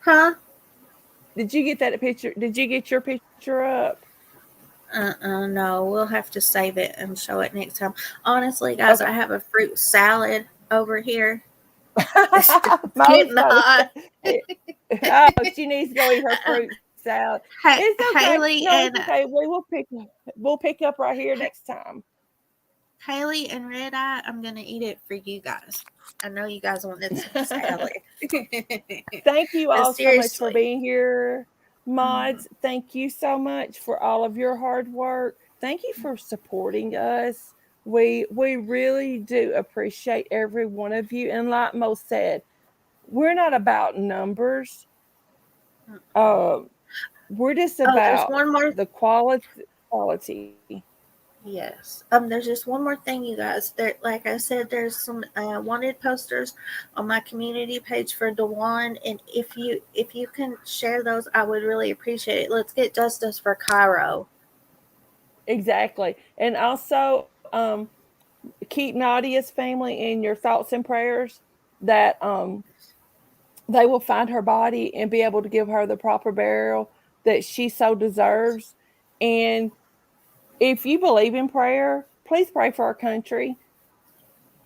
Huh? Did you get that picture? Did you get your picture up? No, we'll have to save it and show it next time. Honestly, guys, Okay. I have a fruit salad over here. It's Mo's getting got hot. oh, she needs to go eat her fruit salad. It's okay. Haley No, it's and okay. We'll pick up right here next time. Haley and Red Eye, I'm gonna eat it for you guys. I know you guys wanted some salad. Thank you But all so much for seriously, being here. mhm, Mods, thank you so much for all of your hard work. Thank you for supporting us. We really do appreciate every one of you. And like Mo said, we're not about numbers. Um, we're just oh, there's about one more. the quality. Yes. There's just one more thing, you guys. There, like I said, there's some wanted posters on my community page for Dewan, and if you can share those, I would really appreciate it. Let's get justice for Cairo. Exactly. And also, keep Nadia's family in your thoughts and prayers that they will find her body and be able to give her the proper burial that she so deserves. And if you believe in prayer, please pray for our country.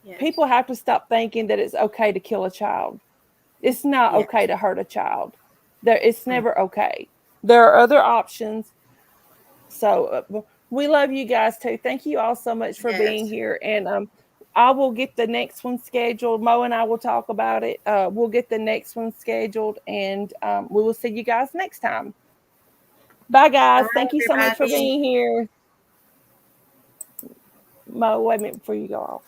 Yes. People have to stop thinking that it's okay to kill a child. It's not okay Yes. to hurt a child. It's never okay. There are other options. So we love you guys too. Thank you all so much for being Yes. here. And I will get the next one scheduled. Mo and I will talk about it. We'll get the next one scheduled, and we will see you guys next time. Bye, Bye, guys. Thank you so much for everybody. being here. Mo, wait a minute before you go off.